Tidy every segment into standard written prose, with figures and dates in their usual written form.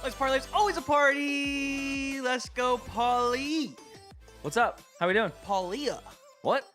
Let's party. It's always a party. Let's go, Paulie. What's up? How we doing? Paulia. What?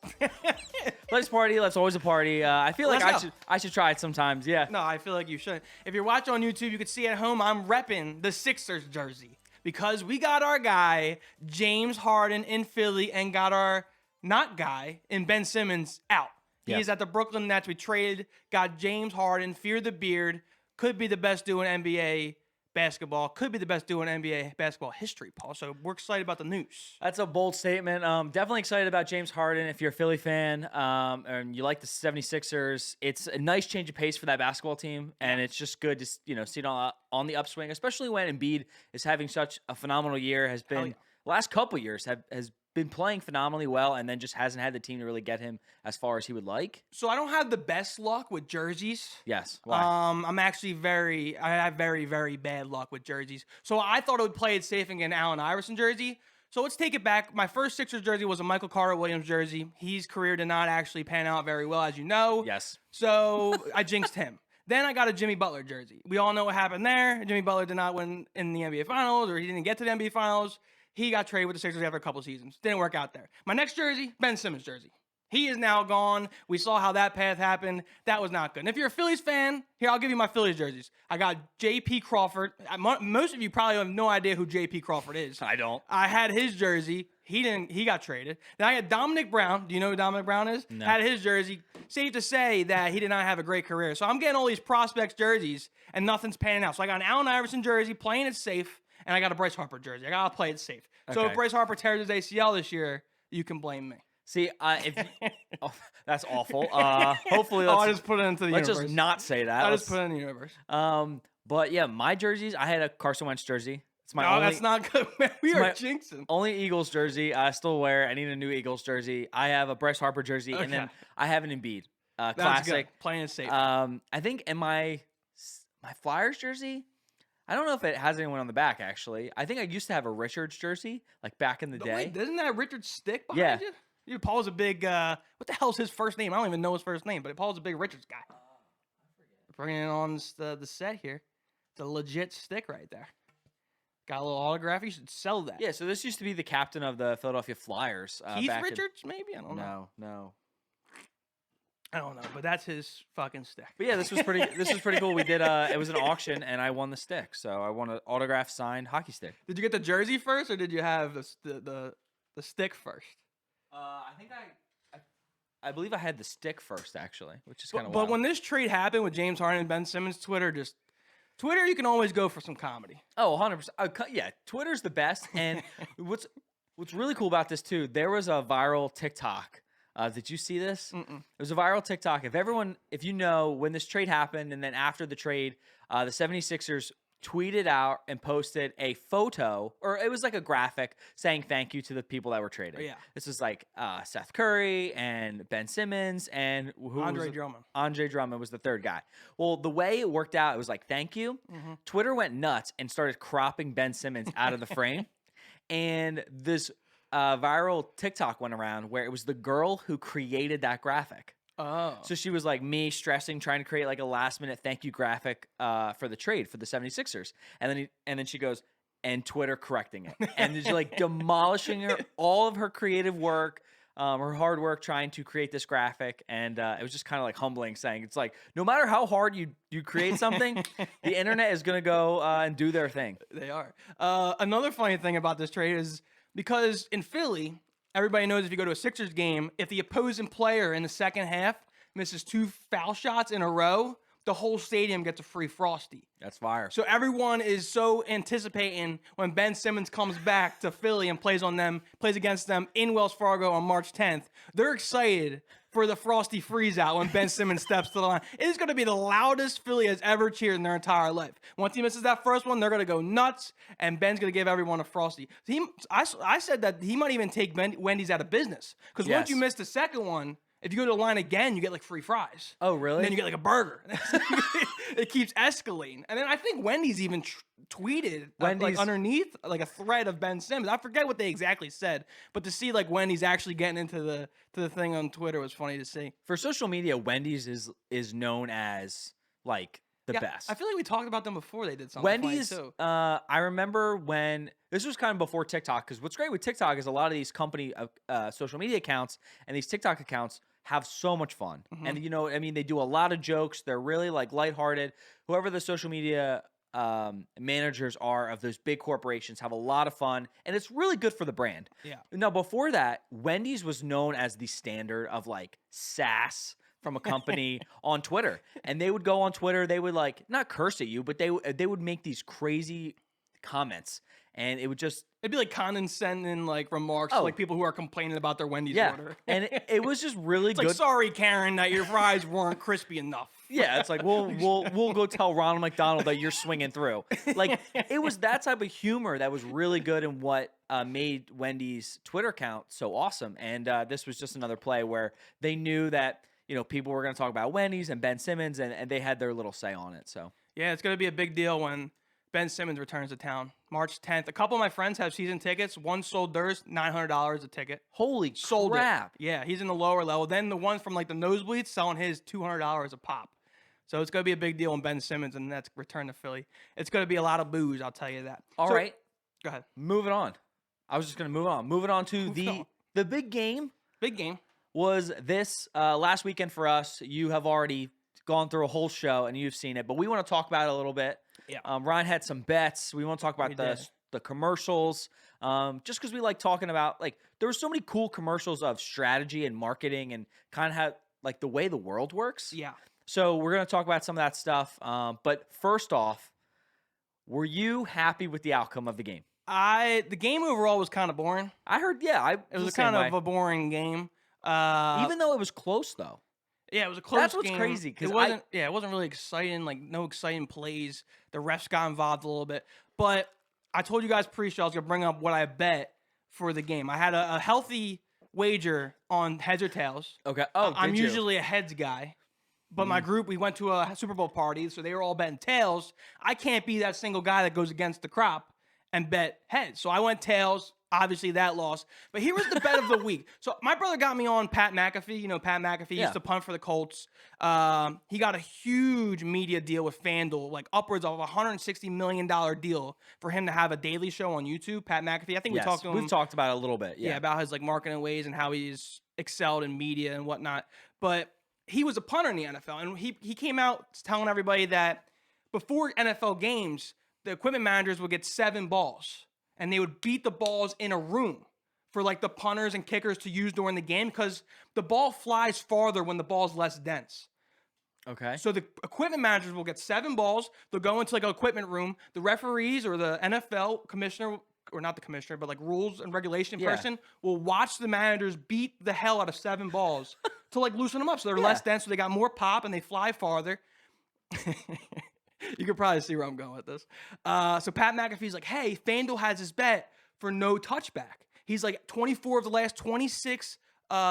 Let's party. Let's always a party. I feel like Let's go. I should try it sometimes. Yeah. No, I feel like you should. If you're watching on YouTube, you can see at home I'm repping the Sixers jersey because we got our guy James Harden in Philly and got our not guy in Ben Simmons out. Yeah. He's at the Brooklyn Nets. We traded, got James Harden, fear the beard, could be the best duo in NBA basketball, could be the best duo in NBA basketball history, Paul. So we're excited about the news. That's a bold statement. Definitely excited about James Harden. If you're a Philly fan and you like the 76ers, it's a nice change of pace for that basketball team. And it's just good to see it on the upswing, especially when Embiid is having such a phenomenal year, has been last couple years has been playing phenomenally well, and then just hasn't had the team to really get him as far as he would like. So I don't have the best luck with jerseys. Yes. Why? I'm actually I have very, very bad luck with jerseys. So I thought it would play it safe and get an Allen Iverson jersey. So let's take it back. My first Sixers jersey was a Michael Carter Williams jersey. His career did not actually pan out very well, as you know. Yes. So I jinxed him. Then I got a Jimmy Butler jersey. We all know what happened there. Jimmy Butler did not win in the NBA Finals, or he didn't get to the NBA Finals. He got traded with the Sixers after a couple seasons. Didn't work out there. My next jersey, Ben Simmons jersey. He is now gone. We saw how that path happened. That was not good. And if you're a Phillies fan, here, I'll give you my Phillies jerseys. I got J.P. Crawford. Most of you probably have no idea who J.P. Crawford is. I don't. I had his jersey. He got traded. Then I had Dominic Brown. Do you know who Dominic Brown is? No. Had his jersey. Safe to say that he did not have a great career. So I'm getting all these prospects jerseys, and nothing's panning out. So I got an Allen Iverson jersey, playing it safe. And I got a Bryce Harper jersey. I got to play it safe. So Okay. if Bryce Harper tears his ACL this year, you can blame me. See, that's awful. Hopefully, I just put it into the let's universe. just not say that. I just put it in the universe. But yeah, my jerseys. I had a Carson Wentz jersey. It's my No, only. that's not good. Man. We are my- jinxing. Only Eagles jersey. I still wear. I need a new Eagles jersey. I have a Bryce Harper jersey, and then Okay. I have an Embiid That's classic. good. Playing it safe. I think in my Flyers jersey, I don't know if it has anyone on the back, actually. I think I used to have a Richards jersey, like back in the day. Wait, isn't that Richard Stick behind you? Dude, Paul's a big, what the hell's his first name? I don't even know his first name, but Paul's a big Richards guy. Bringing it on the set here. It's a legit stick right there. Got a little autograph. You should sell that. Yeah, so this used to be the captain of the Philadelphia Flyers. Keith back in- Richards, maybe? I don't know. No. I don't know, but that's his fucking stick. But yeah, this was pretty cool. We did it was an auction, and I won the stick. So I won an autographed signed hockey stick. Did you get the jersey first, or did you have the stick first? I think I believe I had the stick first, actually, which is kind of But when this trade happened with James Harden and Ben Simmons, Twitter, you can always go for some comedy. Oh, 100%. Yeah, Twitter's the best. And what's really cool about this too, there was a viral TikTok. Did you see this? Mm-mm. It was a viral TikTok. If you know when this trade happened and then after the trade, the 76ers tweeted out and posted a photo, or it was like a graphic saying thank you to the people that were traded. Oh, yeah. This was like Seth Curry and Ben Simmons and Andre Drummond. Andre Drummond was the third guy. Well, the way it worked out, it was like, thank you. Mm-hmm. Twitter went nuts and started cropping Ben Simmons out of the frame. And this viral TikTok went around where it was the girl who created that graphic. Oh. So she was like me stressing, trying to create like a last minute thank you graphic for the trade for the 76ers. And then she goes, and Twitter correcting it. And she's like demolishing all of her creative work, her hard work trying to create this graphic. And it was just kind of like humbling, saying it's like, no matter how hard you create something, the internet is going to go and do their thing. They are. Another funny thing about this trade is because in Philly, everybody knows if you go to a Sixers game, if the opposing player in the second half misses 2 foul shots in a row, the whole stadium gets a free Frosty. That's fire. So everyone is so anticipating when Ben Simmons comes back to Philly and plays against them in Wells Fargo on March 10th. They're excited for the Frosty freeze out when Ben Simmons steps to the line. It is going to be the loudest Philly has ever cheered in their entire life. Once he misses that first one, they're going to go nuts, and Ben's going to give everyone a Frosty. I said that he might even take Wendy's out of business because once you miss the second one, if you go to the line again, you get like free fries. Oh, really? And then you get like a burger. It keeps escalating. And then I think Wendy's even tweeted like underneath like a thread of Ben Simmons. I forget what they exactly said, but to see like Wendy's actually getting into the thing on Twitter was funny to see. For social media, Wendy's is known as like the best. I feel like we talked about them before they did something funny, Wendy's, too. I remember when this was kind of before TikTok, because what's great with TikTok is a lot of these company social media accounts and these TikTok accounts have so much fun. And, you know, I mean, they do a lot of jokes. They're really like lighthearted. Whoever the social media managers are of those big corporations have a lot of fun, and it's really good for the brand. Yeah. Now, before that, Wendy's was known as the standard of like sass from a company on Twitter. And they would go on Twitter, they would like not curse at you, but they would make these crazy comments, and it would just It'd be like condescending like remarks to like people who are complaining about their Wendy's order. And it was just really It's good. like, sorry, Karen, that your fries weren't crispy enough. Yeah, it's like we'll go tell Ronald McDonald that you're swinging through. Like it was that type of humor that was really good and what made Wendy's Twitter account so awesome. And this was just another play where they knew that, you know, people were going to talk about Wendy's and Ben Simmons, and they had their little say on it. So yeah, it's going to be a big deal when Ben Simmons returns to town, March 10th. A couple of my friends have season tickets. One sold theirs, $900 a ticket. holy Sold crap! it. Yeah, he's in the lower level. Then the one from like the nosebleeds selling his $200 a pop. So it's going to be a big deal when Ben Simmons and that's return to Philly. It's going to be a lot of booze, I'll tell you that. All right, Go ahead. moving on. I was just going to move on. Moving on to the big game. Big game. Was this last weekend for us. You have already gone through a whole show and you've seen it, but we want to talk about it a little bit. Yeah. Ryan had some bets. We want to talk about the commercials, just because we like talking about, like, there were so many cool commercials of strategy and marketing and kind of how, like, the way the world works. Yeah. So we're going to talk about some of that stuff. But first off, were you happy with the outcome of the game? The game overall was kind of boring. I heard, It was kind of a boring game. Even though it was close, though. Yeah, it was a close game. That's what's crazy, 'cause it wasn't. It wasn't really exciting. Like no exciting plays. The refs got involved a little bit, but I told you guys pre-show I was gonna bring up what I bet for the game. I had a healthy wager on heads or tails. Okay. Oh, I'm did you? usually a heads guy, but my group we went to a Super Bowl party, so they were all betting tails. I can't be that single guy that goes against the crop and bet heads. So I went tails. Obviously, that lost. But here was the bet of the week. So my brother got me on Pat McAfee. You know, Pat McAfee used to punt for the Colts. He got a huge media deal with FanDuel, like upwards of $160 million deal for him to have a daily show on YouTube. Pat McAfee. I think we talked to him. We've talked about it a little bit. Yeah, about his like marketing ways and how he's excelled in media and whatnot. But he was a punter in the NFL, and he came out telling everybody that before NFL games, the equipment managers would get 7 balls. And they would beat the balls in a room for like the punters and kickers to use during the game because the ball flies farther when the ball's less dense. Okay. So the equipment managers will get 7 balls. They'll go into like an equipment room. The referees or the NFL commissioner, or not the commissioner, but like rules and regulation person will watch the managers beat the hell out of 7 balls to like loosen them up. So they're less dense, so they got more pop and they fly farther. You could probably see where I'm going with this. So Pat McAfee's like, hey, FanDuel has his bet for no touchback. He's like, 24 of the last 26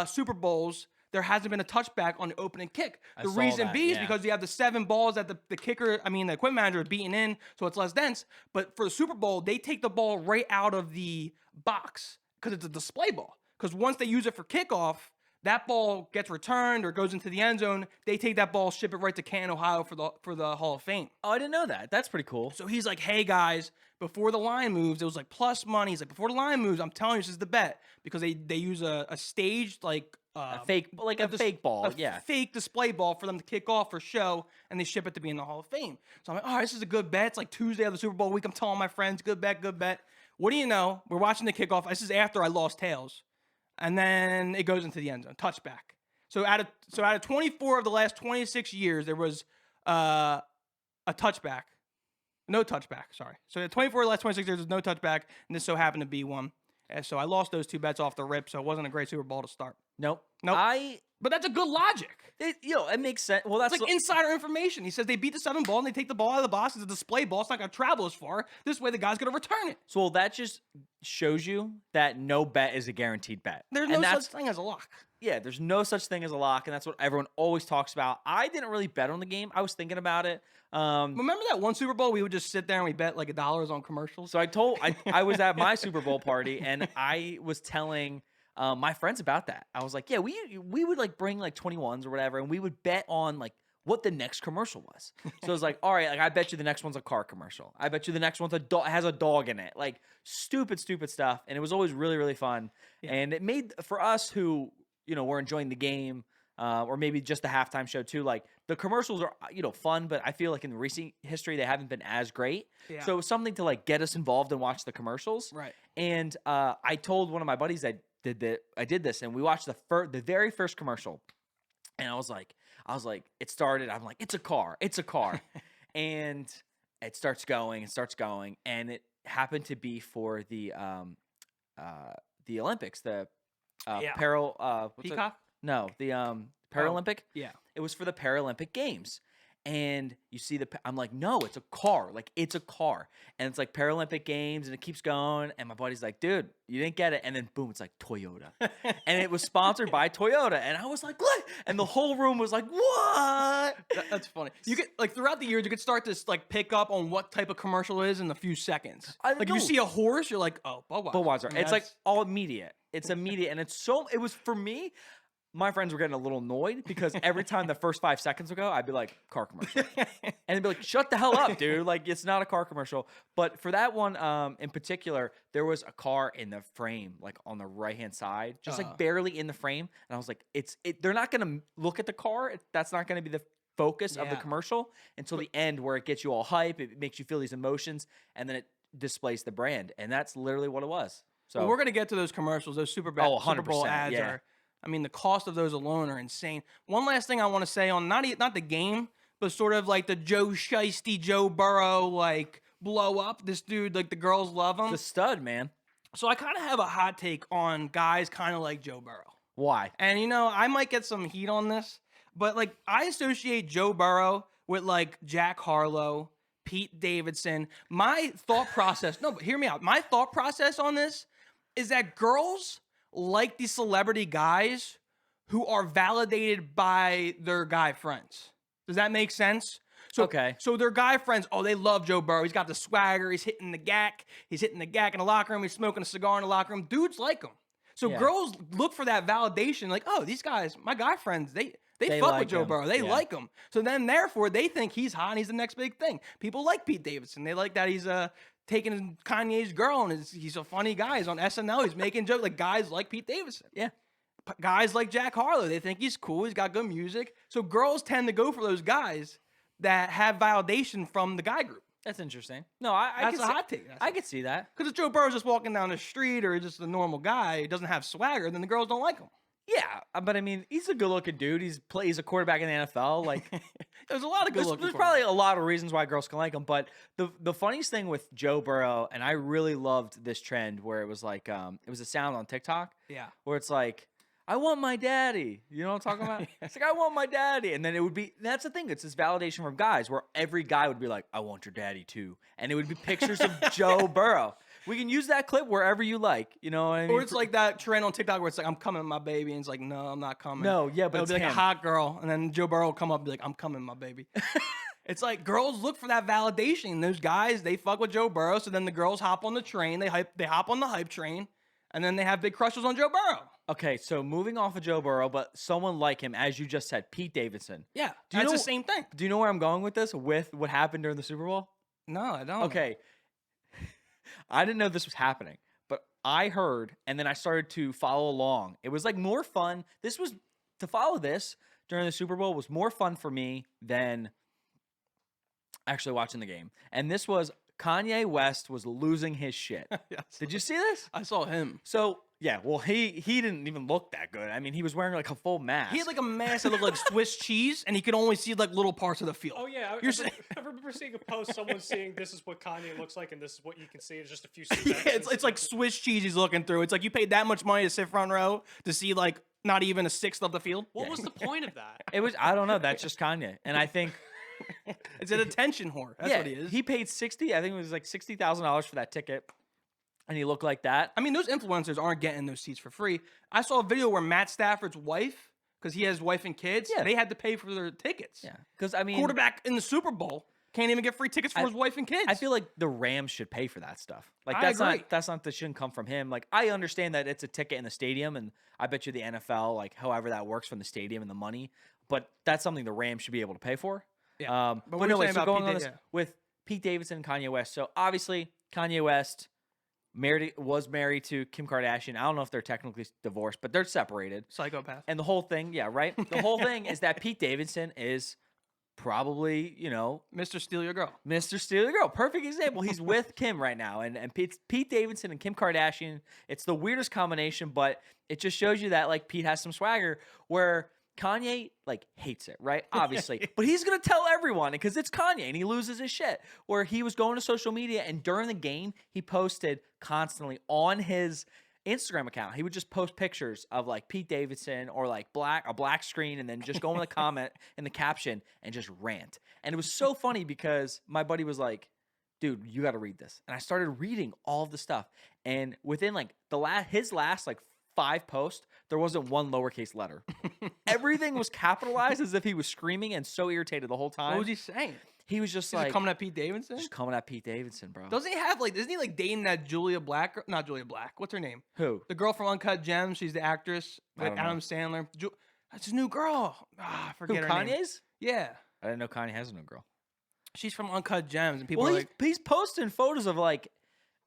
Super Bowls, there hasn't been a touchback on the opening kick. The reason being is because you have the 7 balls that the equipment manager is beating in, so it's less dense. But for the Super Bowl, they take the ball right out of the box because it's a display ball. Because once they use it for kickoff, that ball gets returned or goes into the end zone. They take that ball, ship it right to Canton, Ohio for the Hall of Fame. Oh, I didn't know that. That's pretty cool. So he's like, hey, guys, before the line moves, it was like plus money. He's like, before the line moves, I'm telling you, this is the bet. Because they use a staged, like... a fake ball, fake display ball for them to kick off for show, and they ship it to be in the Hall of Fame. So I'm like, all right, this is a good bet. It's like Tuesday of the Super Bowl week. I'm telling my friends, good bet, good bet. What do you know? We're watching the kickoff. This is after I lost tails. And then it goes into the end zone. Touchback. So out of 24 of the last 26 years, there was a touchback. No touchback, sorry. So 24 of the last 26 years, there's no touchback, and this so happened to be one. And so I lost those 2 bets off the rip, so it wasn't a great Super Bowl to start. Nope. But that's a good logic. It makes sense. Well, that's It's like insider information. He says they beat the 7 ball and they take the ball out of the box. It's a display ball. It's not going to travel as far. This way, the guy's going to return it. So that just shows you that no bet is a guaranteed bet. There's no such thing as a lock. Yeah, there's no such thing as a lock, and that's what everyone always talks about. I didn't really bet on the game. I was thinking about it. Remember that one Super Bowl? We would just sit there and we bet like $1 on commercials. So I was at my Super Bowl party, and I was telling my friends about that. I was like, yeah, we would like bring like 21s or whatever, and we would bet on like what the next commercial was. So I was like, all right, like I bet you the next one's a car commercial. I bet you the next one's has a dog in it. Like stupid stuff. And it was always really, really fun. Yeah. And it made for us who, were enjoying the game, or maybe just the halftime show too. Like the commercials are, fun, but I feel like in recent history they haven't been as great. Yeah. So it was something to like get us involved and watch the commercials. Right. And I told one of my buddies I did this, and we watched the very first commercial, and I was like, it started. I'm like, it's a car, and it starts going, and it happened to be for the Olympics, the Peacock? No, the Paralympic. Yeah. It was for the Paralympic Games. And you see I'm like, no, it's a car. Like, it's a car. And it's like Paralympic Games, and it keeps going. And my buddy's like, dude, you didn't get it. And then, boom, it's like Toyota. And it was sponsored by Toyota. And I was like, what? And the whole room was like, what? That's funny. You could, like, throughout the years, you could start to, like, pick up on what type of commercial it is in a few seconds. Like, if you see a horse, you're like, oh, Budweiser. It's like all immediate. It's immediate. And it was, for me, my friends were getting a little annoyed because every time the first 5 seconds would go, I'd be like, car commercial. And they'd be like, shut the hell up, dude. Like, it's not a car commercial. But for that one in particular, there was a car in the frame, like on the right-hand side, just like barely in the frame. And I was like, they're not going to look at the car. That's not going to be the focus of the commercial until the end, where it gets you all hype. It makes you feel these emotions, and then it displays the brand. And that's literally what it was. So well, we're going to get to those commercials, those Super Bowl ads are. I mean, the cost of those alone are insane. One last thing I want to say on not the game, but sort of like the Joe Shiesty, Joe Burrow, like blow up. This dude, like the girls love him. The stud, man. So I kind of have a hot take on guys kind of like Joe Burrow. Why? And I might get some heat on this, but like I associate Joe Burrow with like Jack Harlow, Pete Davidson. My thought process, no, but hear me out. My thought process on this is that girls like these celebrity guys who are validated by their guy friends. Does that make sense? So, okay. So their guy friends, they love Joe Burrow. He's got the swagger. He's hitting the gack. He's hitting the gack in the locker room. He's smoking a cigar in the locker room. Dudes like him. So girls look for that validation. Like, oh, these guys, my guy friends, they fuck like with Joe him. Burrow. They like him. So then, therefore, they think he's hot and he's the next big thing. People like Pete Davidson. They like that he's taking Kanye's girl, and he's a funny guy. He's on SNL. He's making jokes. Like, guys like Pete Davidson. Yeah. Guys like Jack Harlow. They think he's cool. He's got good music. So girls tend to go for those guys that have validation from the guy group. That's interesting. No, that's a hot take. I could see that. Because if Joe Burrow's just walking down the street or just a normal guy, he doesn't have swagger, then the girls don't like him. Yeah, but I mean, he's a good-looking dude. He's a quarterback in the NFL. Like, there's a lot of good-looking. There's probably a lot of reasons why girls can like him. But the funniest thing with Joe Burrow, and I really loved this trend where it was like, it was a sound on TikTok. Yeah. Where it's like, I want my daddy. You know what I'm talking about? It's like, I want my daddy. And then it would be, that's the thing. It's this validation from guys where every guy would be like, I want your daddy too. And it would be pictures of Joe Burrow. We can use that clip wherever you like. You know what I mean? Or it's like that trend on TikTok where it's like, I'm coming, my baby. And it's like, no, I'm not coming. No, yeah, but it'll be like a hot girl. And then Joe Burrow will come up and be like, I'm coming, my baby. It's like girls look for that validation. Those guys, they fuck with Joe Burrow. So then the girls hop on the train. They hop on the hype train. And then they have big crushes on Joe Burrow. Okay, so moving off of Joe Burrow, but someone like him, as you just said, Pete Davidson. Yeah, that's the same thing. Do you know where I'm going with this? With what happened during the Super Bowl? No, I don't. Okay. I didn't know this was happening, but I heard, and then I started to follow along. It was like more fun. To follow this during the Super Bowl was more fun for me than actually watching the game. And this was Kanye West was losing his shit. Yes. Did you see this? I saw him. So, yeah, well, he didn't even look that good. I mean, he was wearing like a full mask. He had like a mask that looked like Swiss cheese, and he could only see like little parts of the field. Oh, yeah. I remember seeing a post, someone saying this is what Kanye looks like, and this is what you can see in just a few seconds. Yeah, it's like Swiss cheese he's looking through. It's like you paid that much money to sit front row to see like not even a sixth of the field. What was the point of that? I don't know. That's just Kanye. And I think it's an attention whore. That's what he is. He paid I think it was like $60,000 for that ticket. And he looked like that. I mean, those influencers aren't getting those seats for free. I saw a video where Matt Stafford's wife, because he has wife and kids, they had to pay for their tickets. Yeah. Because, I mean, quarterback in the Super Bowl can't even get free tickets for his wife and kids. I feel like the Rams should pay for that stuff. Like, that shouldn't come from him. Like, I understand that it's a ticket in the stadium, and I bet you the NFL, like, however that works from the stadium and the money, but that's something the Rams should be able to pay for. Yeah. But what are you anyway, saying so about going Pete on this Da- yeah. with Pete Davidson and Kanye West. So obviously Kanye West was married to Kim Kardashian. I don't know if they're technically divorced, but they're separated. Psychopath. And the whole thing, yeah, right? The whole thing is that Pete Davidson is probably, Mr. Steal Your Girl. Mr. Steal Your Girl. Perfect example. He's with Kim right now. And Pete Davidson and Kim Kardashian, it's the weirdest combination, but it just shows you that, like, Pete has some swagger where Kanye, like, hates it, right? Obviously. But he's going to tell everyone because it's Kanye and he loses his shit. Where he was going to social media and during the game, he posted constantly on his Instagram account. He would just post pictures of like Pete Davidson or like a black screen and then just go in the comment in the caption and just rant. And it was so funny because my buddy was like, dude, you got to read this. And I started reading all of the stuff. And within like his last like 5 posts, there wasn't one lowercase letter. Everything was capitalized as if he was screaming and so irritated the whole time. What was he saying? He was just He's like coming at Pete Davidson? just coming at Pete Davidson, bro. Doesn't he have like? Isn't he like dating that Julia Black? Not Julia Black. What's her name? Who? The girl from Uncut Gems. She's the actress I with don't know. Adam Sandler. That's his new girl. I Who? forget her name. Kanye's? Yeah, I didn't know Kanye has a new girl. she's from Uncut Gems, and people Well, are like, he's posting photos of like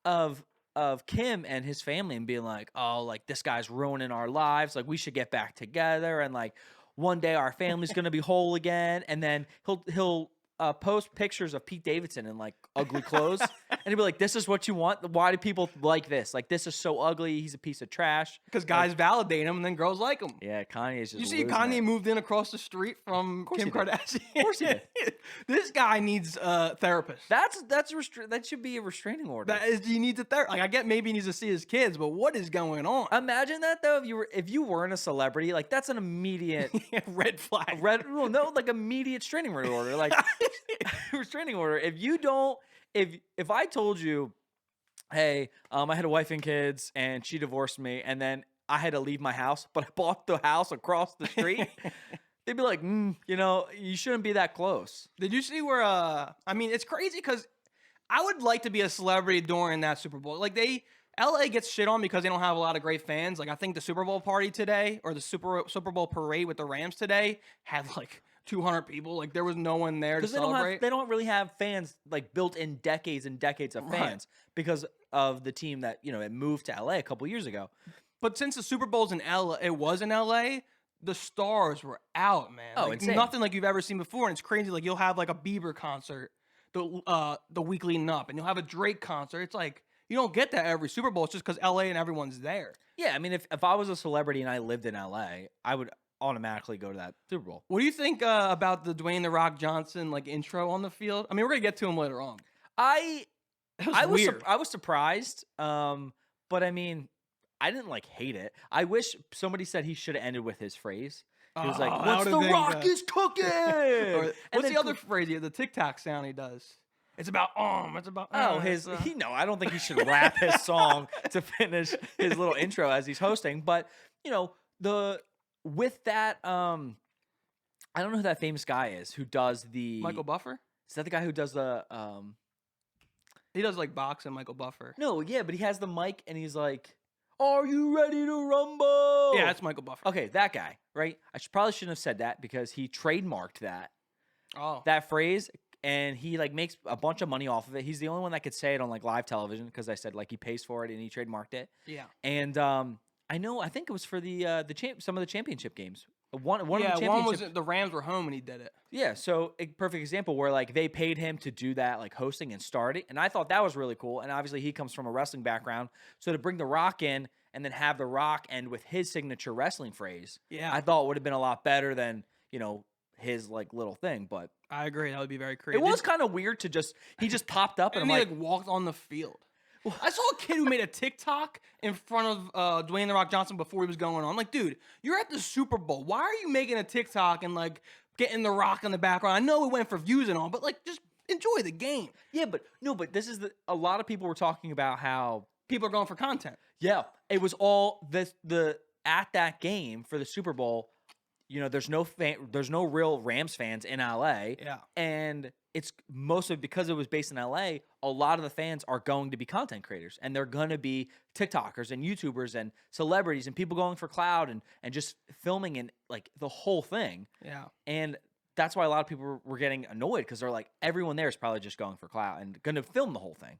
of Kim and his family and being like, oh, like this guy's ruining our lives. Like we should get back together and like one day our family's gonna be whole again. And then he'll post pictures of Pete Davidson in like ugly clothes, and he'll be like, "This is what you want? Why do people like this? Like this is so ugly. He's a piece of trash." because guys validate him, and then girls like him. Yeah, Kanye's just. You see, losing Kanye it. moved in across the street from course Kim he did. Kardashian. Of course he did. This guy needs a therapist. That should be a restraining order. That is, he needs a therapist. Like I get, maybe he needs to see his kids, but what is going on? Imagine that though. If you weren't a celebrity, like that's an immediate Red flag. like immediate restraining order. Like restraining order. If you don't, if I told you, hey, I had a wife and kids and she divorced me, and then I had to leave my house, but I bought the house across the street. They'd be like, you shouldn't be that close. Did you see where? I mean, it's crazy because I would like to be a celebrity during that Super Bowl. Like LA gets shit on because they don't have a lot of great fans. Like I think the Super Bowl party today or the Super Bowl parade with the Rams today had like 200 people. Like there was no one there to Because celebrate. they don't really have fans like built in decades and decades of Right. fans because of the team that it moved to LA a couple years ago. But since the Super Bowl's in LA, it was in LA. The stars were out, man. Oh, like, insane. nothing like you've ever seen before, and it's crazy. Like you'll have like a Bieber concert the week leading up, and you'll have a Drake concert. It's like you don't get that every Super Bowl. It's just because LA and everyone's there. Yeah, I mean, if I was a celebrity and I lived in LA, I would automatically go to that Super Bowl. What do you think about the Dwayne "The Rock" Johnson like intro on the field? I mean, we're gonna get to him later on. I That was weird. I was surprised, but I mean, I didn't like hate it. I wish somebody said he should have ended with his phrase. He was like, Oh, that "Once would've the been Rock good. is cooking." Or, And what's then the other phrase? The TikTok sound he does. It's about It's about I don't think he should rap his song to finish his little intro as he's hosting. But with that, I don't know who that famous guy is who does the Michael Buffer. Is that the guy who does the He does like boxing. Michael Buffer. No, yeah, but he has the mic and he's like, "Are you ready to rumble?" Yeah, that's Michael Buffer. Okay, that guy, right? Probably shouldn't have said that because he trademarked Oh, that phrase, and he like makes a bunch of money off of it. He's the only one that could say it on like live television because I said like he pays for it and he trademarked it. yeah. And I think it was for some of the championship games. One of the One championship. was the Rams were home and he did it. Yeah, so a perfect example where like they paid him to do that, like hosting and start it, and I thought that was really cool. And obviously he comes from a wrestling background, so to bring The Rock in and then have The Rock end with his signature wrestling phrase, Yeah, I thought would have been a lot better than his like little thing. But I agree. That would be very it creative. was kind of weird to he just popped up and and I'm he like, like walked on the field. I saw a kid who made a TikTok in front of Dwayne "The Rock" Johnson before he was going on. I'm like, dude, you're at the Super Bowl. Why are you making a TikTok and like getting The Rock in the background? I know we went for views and all, but like just enjoy the game. yeah, but this is a lot of people were talking about how People are going for content. yeah, it was all at that game for the Super Bowl. There's no real Rams fans in LA. Yeah. And it's mostly because it was based in LA, a lot of the fans are going to be content creators, and they're going to be TikTokers and YouTubers and celebrities and people going for cloud and just filming and like the whole thing. Yeah. And that's why a lot of people were getting annoyed, because they're like, everyone there is probably just going for clout and going to film the whole thing.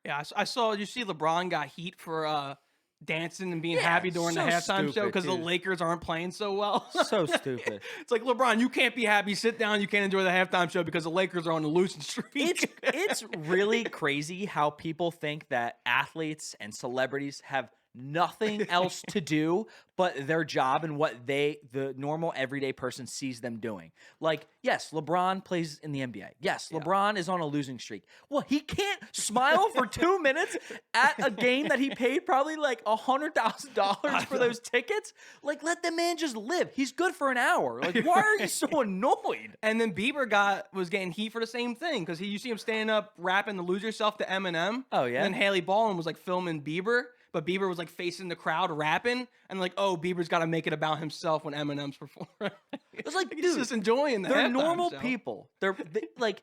Yeah, I saw. You see, LeBron got heat for dancing and being Yeah, happy during the so halftime show stupid, because the dude. Lakers aren't playing so well. So stupid. It's like, LeBron, you can't be happy. Sit down. You can't enjoy the halftime show because the Lakers are on a losing streak. It's really crazy how people think that athletes and celebrities have nothing else to do but their job and what the normal everyday person sees them doing. Like, yes, LeBron plays in the NBA. Yes, LeBron is on a losing streak. Well, he can't smile for 2 minutes at a game that he paid probably like $100,000 for those tickets. Like, let the man just live. He's good for an hour. Like, why are you so annoyed? And then Bieber was getting heat for the same thing because you see him standing up rapping the "Lose Yourself" to Eminem. Oh, yeah? And then Haley Baldwin was like filming Bieber, but Bieber was like facing the crowd rapping, and like, oh, Bieber's got to make it about himself when Eminem's performing. It's like, He's dude, just enjoying the they're halftime normal show. people. They're like,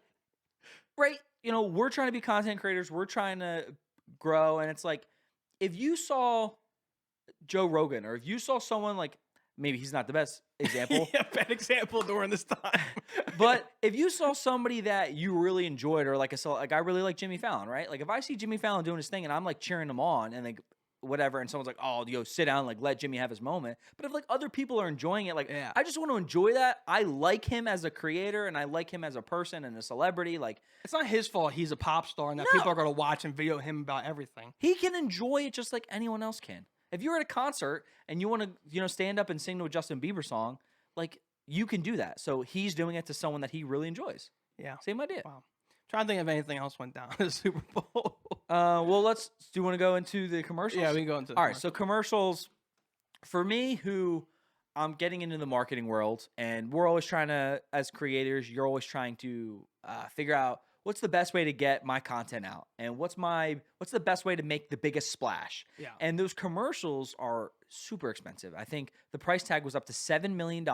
right? You know, we're trying to be content creators. We're trying to grow, and it's like, if you saw Joe Rogan, or if you saw someone like, maybe he's not the best example, Yeah, bad example during this time. but if you saw somebody that you really enjoyed, or like I really like Jimmy Fallon, right? Like, if I see Jimmy Fallon doing his thing and I'm like cheering him on and like whatever, and someone's like, oh, yo, sit down, like let Jimmy have his moment. But if like other people are enjoying it, like, Yeah. I just want to enjoy that. I like him as a creator, and I like him as a person and a celebrity. Like, It's not his fault he's a pop star and that No. people are going to watch and video him about everything. he can enjoy it just like anyone else can. If you're at a concert and you want to, stand up and sing to a Justin Bieber song, like, you can do that. So he's doing it to someone that he really enjoys. Yeah. Same idea. Wow. Trying to think if anything else went down at the Super Bowl. Well, do you want to go into the commercials? Yeah, we can go into the All right, so commercials, for me, who I'm getting into the marketing world, and we're always trying to, as creators, you're always trying to figure out what's the best way to get my content out, and what's the best way to make the biggest splash. Yeah. And those commercials are super expensive. I think the price tag was up to $7 million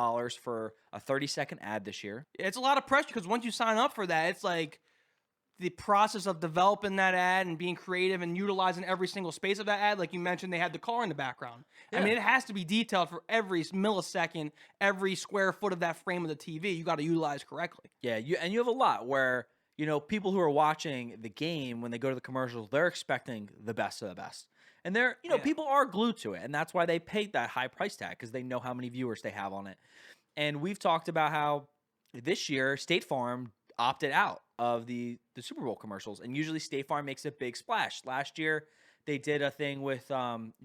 for a 30-second ad this year. It's a lot of pressure because once you sign up for that, it's like the process of developing that ad and being creative and utilizing every single space of that ad. Like you mentioned, they had the car in the background. I Yeah. mean, it has to be detailed for every millisecond, every square foot of that frame of the TV. You got to utilize correctly. Yeah, you have a lot where, people who are watching the game, when they go to the commercials, they're expecting the best of the best. And they're, Yeah. people are glued to it. And that's why they paid that high price tag, because they know how many viewers they have on it. And we've talked about how this year State Farm opted out of the Super Bowl commercials. And usually State Farm makes a big splash. Last year, they did a thing with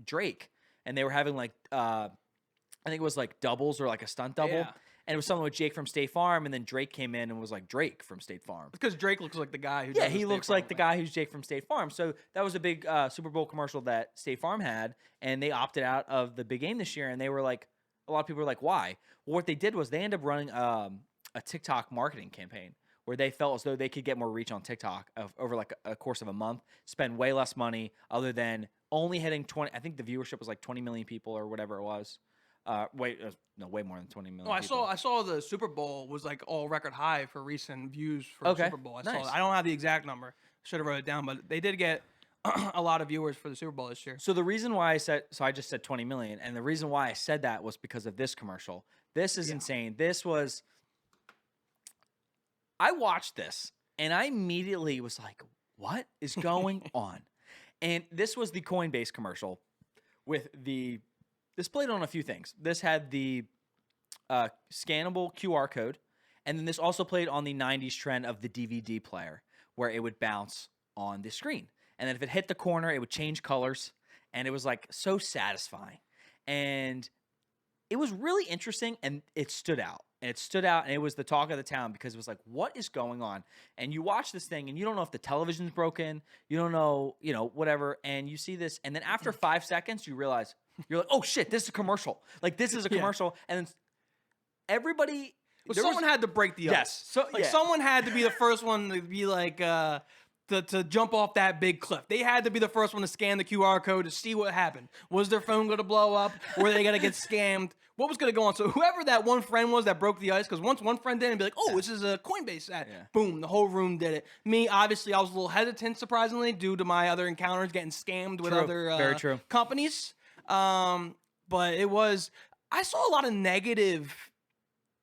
Drake. And they were having like, I think it was like doubles or like a stunt double. Yeah. And it was something with Jake from State Farm, and then Drake came in and was like Drake from State Farm. Because Drake looks like the guy who Yeah, does the he State looks Farm like the thing. guy who's Jake from State Farm. So that was a big Super Bowl commercial that State Farm had, and they opted out of the big game this year. And they were like, a lot of people were like, why? Well, what they did was they ended up running a TikTok marketing campaign where they felt as though they could get more reach on TikTok over like a course of a month, spend way less money other than only hitting 20. I think the viewership was like 20 million people or whatever it was. Way more than 20 million. Oh, people. I saw the Super Bowl was like all record high for recent views for Okay, the Super Bowl. I saw nice. that. I don't have the exact number. Should have wrote it down, but they did get a lot of viewers for the Super Bowl this year. So the reason why I just said 20 million, and the reason why I said that was because of this commercial. This is insane. I watched this and I immediately was like, what is going on? And this was the Coinbase commercial with this played on a few things. This had the scannable QR code, and then this also played on the 90s trend of the DVD player where it would bounce on the screen. And then if it hit the corner, it would change colors, and it was like so satisfying. And it was really interesting, and it stood out. And it was the talk of the town because it was like, what is going on? And you watch this thing, and you don't know if the television's broken. You don't know, whatever. And you see this, and then after 5 seconds, you realize, you're like, oh, shit, this is a commercial. Like, this is a commercial. And then everybody... Well, someone had to break the ice. Yes. So, Like, someone had to be the first one to be like, to jump off that big cliff. They had to be the first one to scan the QR code to see what happened. Was their phone going to blow up? Were they going to get scammed? What was going to go on? So whoever that one friend was that broke the ice, because once one friend did it, and be like, oh, this is a Coinbase ad. Yeah. Boom, the whole room did it. Me, obviously, I was a little hesitant, surprisingly, due to my other encounters getting scammed with True. other Very true. companies. But it was, I saw a lot of negative,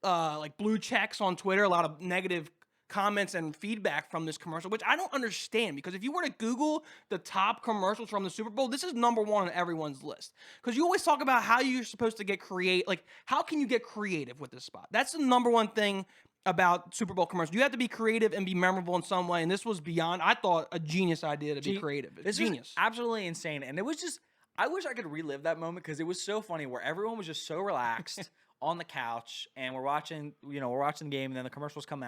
like blue checks on Twitter, a lot of negative comments and feedback from this commercial, which I don't understand, because if you were to Google the top commercials from the Super Bowl, this is number one on everyone's list. Because you always talk about how you're supposed to get creative, like how can you get creative with this spot? That's the number one thing about Super Bowl commercials. You have to be creative and be memorable in some way, and this was beyond, I thought, a genius idea to be creative. It's This genius. is absolutely insane, and it was just, I wish I could relive that moment because it was so funny where everyone was just so relaxed on the couch, and we're watching the game, and then the commercials come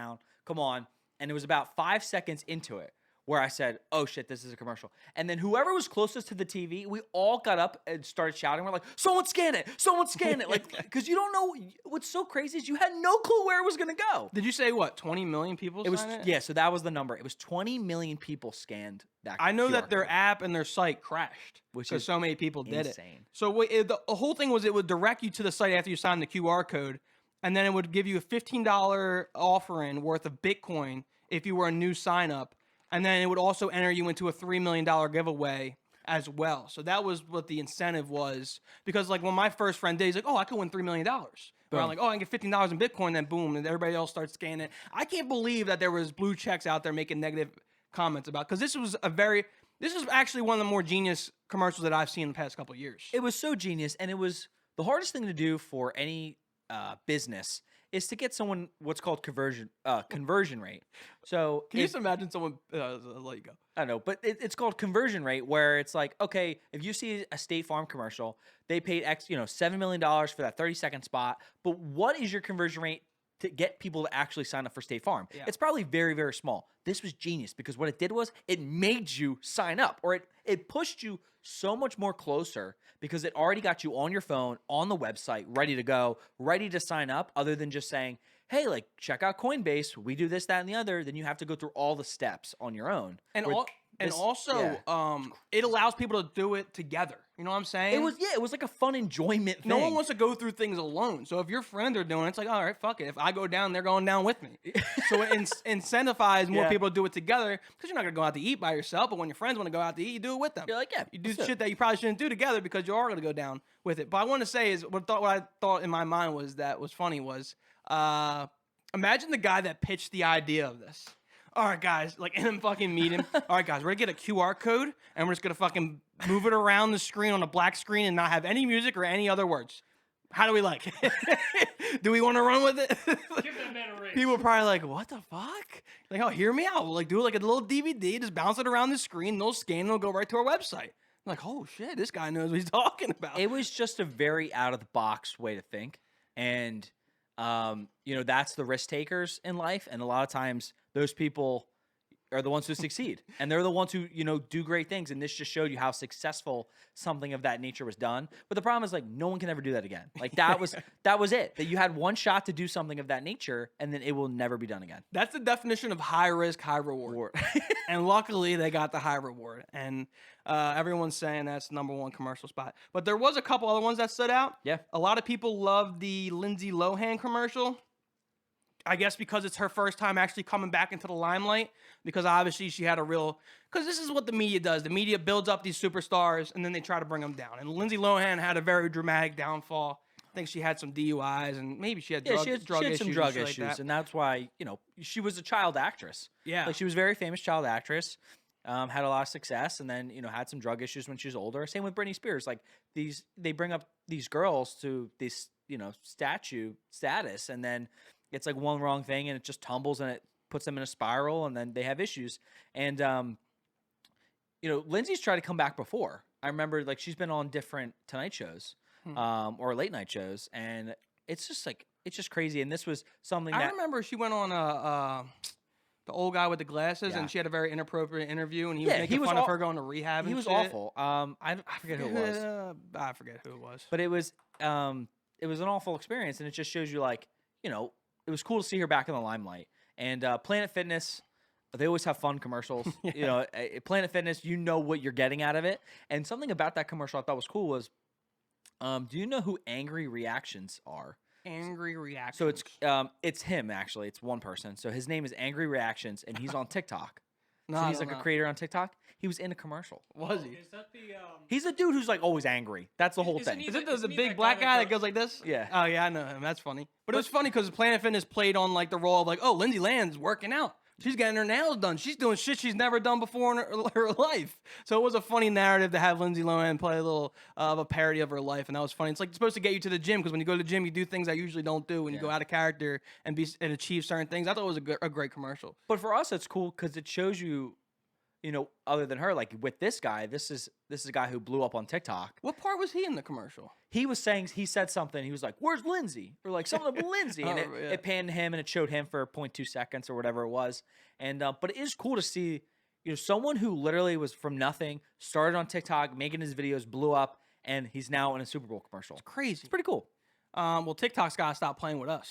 on, and it was about 5 seconds into it where I said, oh shit, this is a commercial. And then whoever was closest to the TV, we all got up and started shouting. We're like, someone scan it, someone scan it. Like, because you don't know, what's so crazy is you had no clue where it was going to go. Did you say what, 20 million people It was, signed it? yeah, so that was the number. It was 20 million people scanned that I know QR that their code. app and their site crashed Which because is so many people did it. insane. So the whole thing was it would direct you to the site after you signed the QR code, and then it would give you a $15 offering worth of Bitcoin if you were a new sign up, and then it would also enter you into a $3 million giveaway as well. So that was what the incentive was, because like when my first friend did, he's like, oh, I could win $3 million. But I'm like, oh, I can get $15 in Bitcoin, then boom, and everybody else starts scanning it. I can't believe that there was blue checks out there making negative comments about, because this was actually one of the more genius commercials that I've seen in the past couple of years. It was so genius, and it was the hardest thing to do for any business is to get someone what's called conversion rate. So Can you just imagine someone let you go? I don't know, but it's called conversion rate, where it's like, okay, if you see a State Farm commercial, they paid $7 million for that 30-second spot, but what is your conversion rate to get people to actually sign up for State Farm? Yeah. It's probably very, very small. This was genius because what it did was it made you sign up, or it pushed you so much more closer because it already got you on your phone, on the website, ready to go, ready to sign up, other than just saying, hey, like, check out Coinbase. We do this, that, and the other. Then you have to go through all the steps on your own. And Where also, it allows people to do it together. You know what I'm saying? It was like a fun enjoyment thing. No one wants to go through things alone. So if your friends are doing it, it's like, all right, fuck it. If I go down, they're going down with me. So it incentivizes more Yeah. people to do it together, because you're not going to go out to eat by yourself. But when your friends want to go out to eat, you do it with them. You're like, yeah, You do let's do it. shit that you probably shouldn't do together because you are going to go down with it. But I want to say is what I thought in my mind was funny was imagine the guy that pitched the idea of this. All right, guys, like in a fucking meeting. All right, guys, we're gonna get a QR code and we're just gonna fucking move it around the screen on a black screen and not have any music or any other words. How do we like it? Do we want to run with it? Give that man a raise. People are probably like, what the fuck? Like, oh, hear me out. We'll like do like a little DVD, just bounce it around the screen, they'll scan, and it'll go right to our website. I'm like, oh shit, this guy knows what he's talking about. It was just a very out of the box way to think, and that's the risk takers in life, and a lot of times those people are the ones who succeed, and they're the ones who do great things. And this just showed you how successful something of that nature was done. But the problem is, like, no one can ever do that again. Like, that was it. That you had one shot to do something of that nature, and then it will never be done again. That's the definition of high risk, high reward. And luckily, they got the high reward. And everyone's saying that's the number one commercial spot. But there was a couple other ones that stood out. Yeah. A lot of people loved the Lindsay Lohan commercial. I guess because it's her first time actually coming back into the limelight, because obviously she had because this is what the media does. The media builds up these superstars and then they try to bring them down. And Lindsay Lohan had a very dramatic downfall. I think she had some DUIs and maybe she had drug she had issues. some drug and shit issues, like that. and that's why she was a child actress. Yeah. Like, she was a very famous child actress. Had a lot of success, and then had some drug issues when she was older. Same with Britney Spears. Like, they bring up these girls to this statue status, and then it's like one wrong thing and it just tumbles and it puts them in a spiral, and then they have issues. And Lindsay's tried to come back before. I remember, like, she's been on different Tonight shows or late night shows, and it's just crazy. And this was something I that remember she went on the old guy with the glasses, Yeah. and she had a very inappropriate interview, and he was Yeah, making he was fun of aw- her going to rehab. he and was shit. awful. I forget who it was. I forget who it was. But it was an awful experience, and it just shows you, like, it was cool to see her back in the limelight. And Planet Fitness, they always have fun commercials. You know, Planet Fitness, you know what you're getting out of it. And something about that commercial I thought was cool was, do you know who Angry Reactions are? Angry Reactions. So it's him actually. It's one person. So his name is Angry Reactions, and he's on TikTok. No, So I he's don't like a know. creator on TikTok. He was in a commercial. Was he? Is that the He's a dude who's like always angry. That's the whole Isn't thing. he Is it Isn't the he big that black guy guy that that goes like this? Yeah. Oh yeah, I know him. That's funny. But it was funny because Planet Fitness played on like the role of like, oh, Lindsay Lohan's working out. She's getting her nails done. She's doing shit she's never done before in her life. So it was a funny narrative to have Lindsay Lohan play a little of a parody of her life, and that was funny. It's like supposed to get you to the gym because when you go to the gym, you do things I usually don't do when you go out of character and achieve certain things. I thought it was a great commercial. But for us, it's cool because it shows you, you know, other than her, like with this guy, this is a guy who blew up on TikTok. What part was he in the commercial? He said something. He was like, "Where's Lindsay?" Or like something about Lindsay, and it panned him and it showed him for 0.2 seconds or whatever it was. And but it is cool to see, you know, someone who literally was from nothing, started on TikTok, making his videos, blew up, and he's now in a Super Bowl commercial. It's crazy. It's pretty cool. Well, TikTok's gotta stop playing with us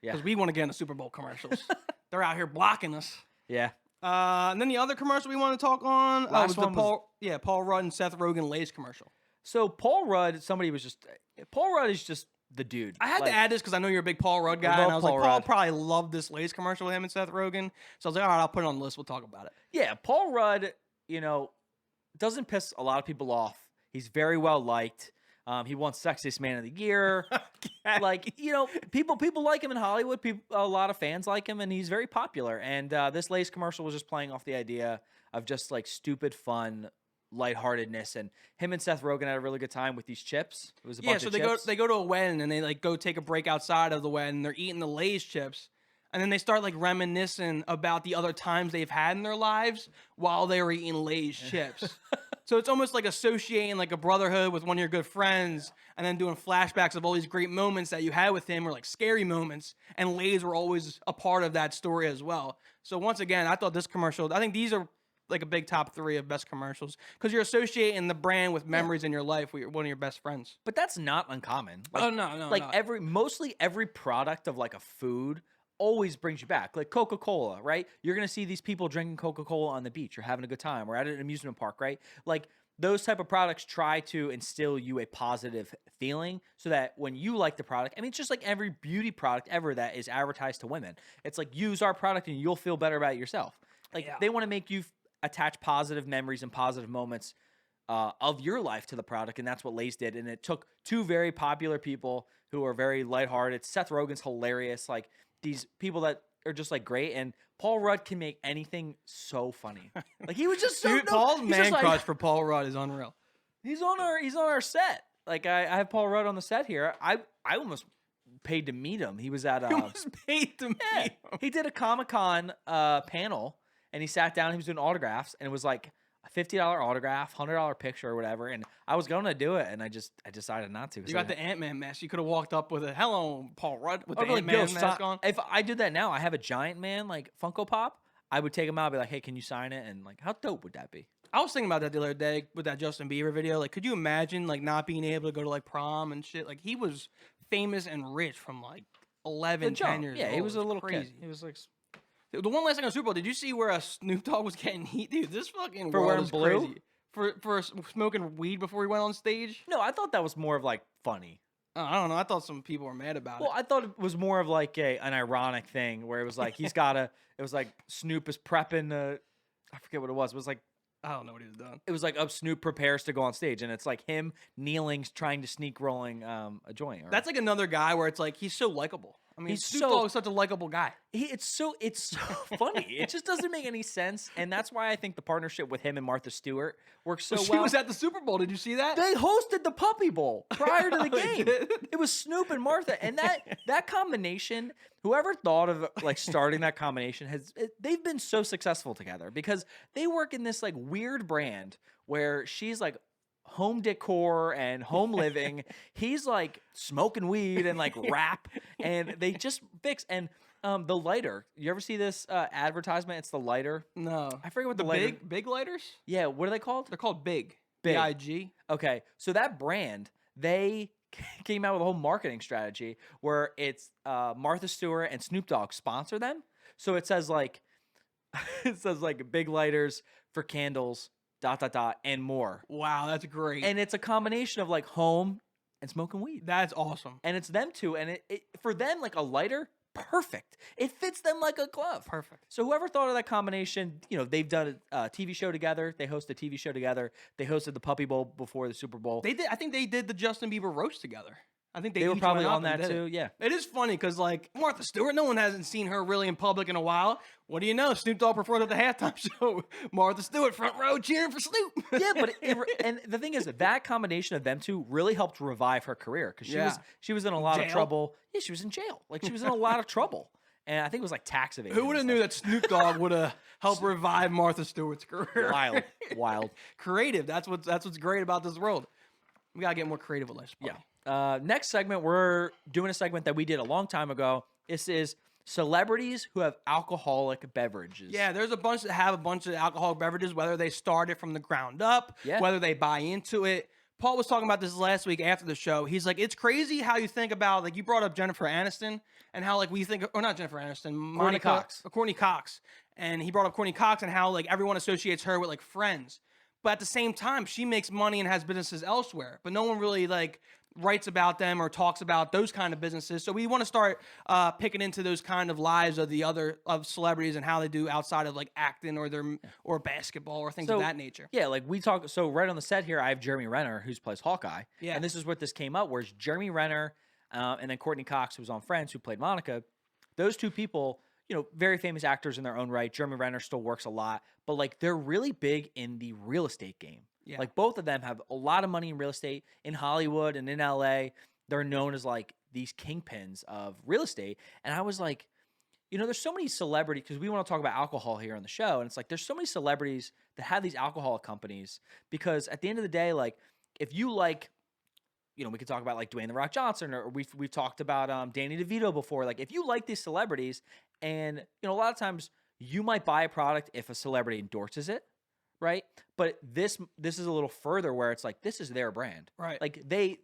Yeah. because we want to get in the Super Bowl commercials. They're out here blocking us. Yeah. And then the other commercial we want to talk on Last was the one was- Paul Rudd and Seth Rogen Lay's commercial. So Paul Rudd is just the dude. I had Like, to add this because I know you're a big Paul Rudd guy, love and I was Paul like, Paul Rudd. probably loved this Lay's commercial with him and Seth Rogen. So I was like, all right, I'll put it on the list. We'll talk about it. Yeah, Paul Rudd, you know, doesn't piss a lot of people off. He's very well liked. He won Sexiest Man of the Year. Like, you know, people like him in Hollywood. A lot of fans like him, and he's very popular. And this Lay's commercial was just playing off the idea of just like stupid fun, lightheartedness. And him and Seth Rogen had a really good time with these chips. It was a bunch So of they chips. go to a wedding and they like go take a break outside of the wedding. They're eating the Lay's chips. And then they start like reminiscing about the other times they've had in their lives while they were eating Lay's chips. So it's almost like associating like a brotherhood with one of your good friends and then doing flashbacks of all these great moments that you had with him or like scary moments. And Lay's were always a part of that story as well. So once again, I thought this commercial, I think these are like a big top 3 of best commercials because you're associating the brand with memories in your life with one of your best friends. But that's not uncommon. Like, Oh, no. like mostly every product of like a food always brings you back. Like Coca-Cola, right? You're going to see these people drinking Coca-Cola on the beach or having a good time or at an amusement park, right? Like those type of products try to instill you a positive feeling so that when you like the product, I mean, it's just like every beauty product ever that is advertised to women. It's like, use our product and you'll feel better about it yourself. Like they want to make you attach positive memories and positive moments of your life to the product, and that's what Lay's did. And it took 2 very popular people who are very lighthearted. Seth Rogen's hilarious. Like, these people that are just like great, and Paul Rudd can make anything so funny. Like he was just so Dude, Paul's he's man just like- crush for Paul Rudd is unreal. He's on our set. Like I have Paul Rudd on the set here. I almost paid to meet him. He was at He was paid to yeah, meet him. he did a Comic-Con panel, and he sat down. He was doing autographs, and it was like a $50 autograph, $100 picture or whatever. And I was going to do it, and I decided not to. You got the Ant-Man mask. You could have walked up with a hello, Paul Rudd, with I'd the be like, Ant-Man "Yo, mask on. If I did that now, I have a giant man like Funko Pop. I would take him out and be like, hey, can you sign it? And like, how dope would that be? I was thinking about that the other day with that Justin Bieber video. Like, could you imagine like not being able to go to like prom and shit? Like, he was famous and rich from like 11, 10 years Yeah, old. he was a It's little crazy. kid. He was like The one last thing on Super Bowl, did you see where a Snoop Dogg was getting heat? Dude, this fucking For world wearing is blue? crazy. For smoking weed before he went on stage? no, I thought that was more of like funny. I don't know. I thought some people were mad about Well, it. I thought it was more of like an ironic thing where it was like it was like Snoop is prepping I forget what it was. It was like I don't know what he was doing. it was like Snoop prepares to go on stage, and it's like him kneeling, trying to sneak rolling a joint. Or, That's like another guy where it's like he's so likable. I mean, He's Snoop so- Dogg is such a likable guy. it's so funny. It just doesn't make any sense, and that's why I think the partnership with him and Martha Stewart works so she well. was at the Super Bowl. Did you see that? They hosted the Puppy Bowl prior to the Oh, they game. did? It was Snoop and Martha, and that combination. Whoever thought of like starting that combination they've been so successful together because they work in this like weird brand where she's like home decor and home living. He's like smoking weed and like rap, and they just fix and. The lighter. You ever see this advertisement? It's the lighter. No. I forget what The the lighter. big lighters? Yeah, what are they called? They're called Big. Big. B-I-G. Okay, so that brand, they came out with a whole marketing strategy where it's Martha Stewart and Snoop Dogg sponsor them. So it says like, It says like big lighters for candles, ... and more. Wow, that's great. And it's a combination of like home and smoking weed. That's awesome. And it's them two. And it for them, like a lighter, perfect. It fits them like a glove. Perfect. So whoever thought of that combination, they've done a TV show together. They host a TV show together. They hosted the Puppy Bowl before the Super Bowl. They did. I think they did the Justin Bieber roast together. I think They were each probably went up on and that did too. it. Yeah. It is funny because like Martha Stewart, no one hasn't seen her really in public in a while. What do you know? Snoop Dogg performed at the halftime show. Martha Stewart front row cheering for Snoop. Yeah, but and the thing is that combination of them two really helped revive her career because she was in a lot of Jail. trouble. Yeah, she was in jail. Like she was in a lot of trouble, and I think it was like tax evasion. Who would have knew that Snoop Dogg would have helped revive Martha Stewart's career? Wild. Creative. That's what's great about this world. We gotta get more creative with this. Yeah. Next segment, we're doing a segment that we did a long time ago. This is celebrities who have alcoholic beverages. Yeah, there's a bunch that have a bunch of alcoholic beverages, whether they started from the ground up, whether they buy into it. Paul was talking about this last week after the show. He's like, it's crazy how you think about, like, you brought up Jennifer Aniston and how, like, we think, or not Jennifer Aniston, Courtney Cox. And he brought up Courtney Cox and how, like, everyone associates her with, like, Friends. But at the same time, she makes money and has businesses elsewhere. But no one really, like, writes about them or talks about those kind of businesses. So we want to start picking into those kind of lives of of celebrities and how they do outside of like acting or basketball or things of that nature. Yeah, like we talk. So right on the set here, I have Jeremy Renner, who plays Hawkeye. Yeah, and this is what this came up. Whereas Jeremy Renner and then Courtney Cox, who was on Friends, who played Monica. Those two people, very famous actors in their own right. Jeremy Renner still works a lot, but like they're really big in the real estate game. Yeah. Like both of them have a lot of money in real estate in Hollywood and in LA. They're known as like these kingpins of real estate. And I was like, there's so many celebrities, because we want to talk about alcohol here on the show. And it's like, there's so many celebrities that have these alcohol companies because at the end of the day, like if you like, we could talk about like Dwayne The Rock Johnson, or we've talked about Danny DeVito before. Like if you like these celebrities and, a lot of times you might buy a product if a celebrity endorses it. Right. But this is a little further where it's like, this is their brand. Right. Like they,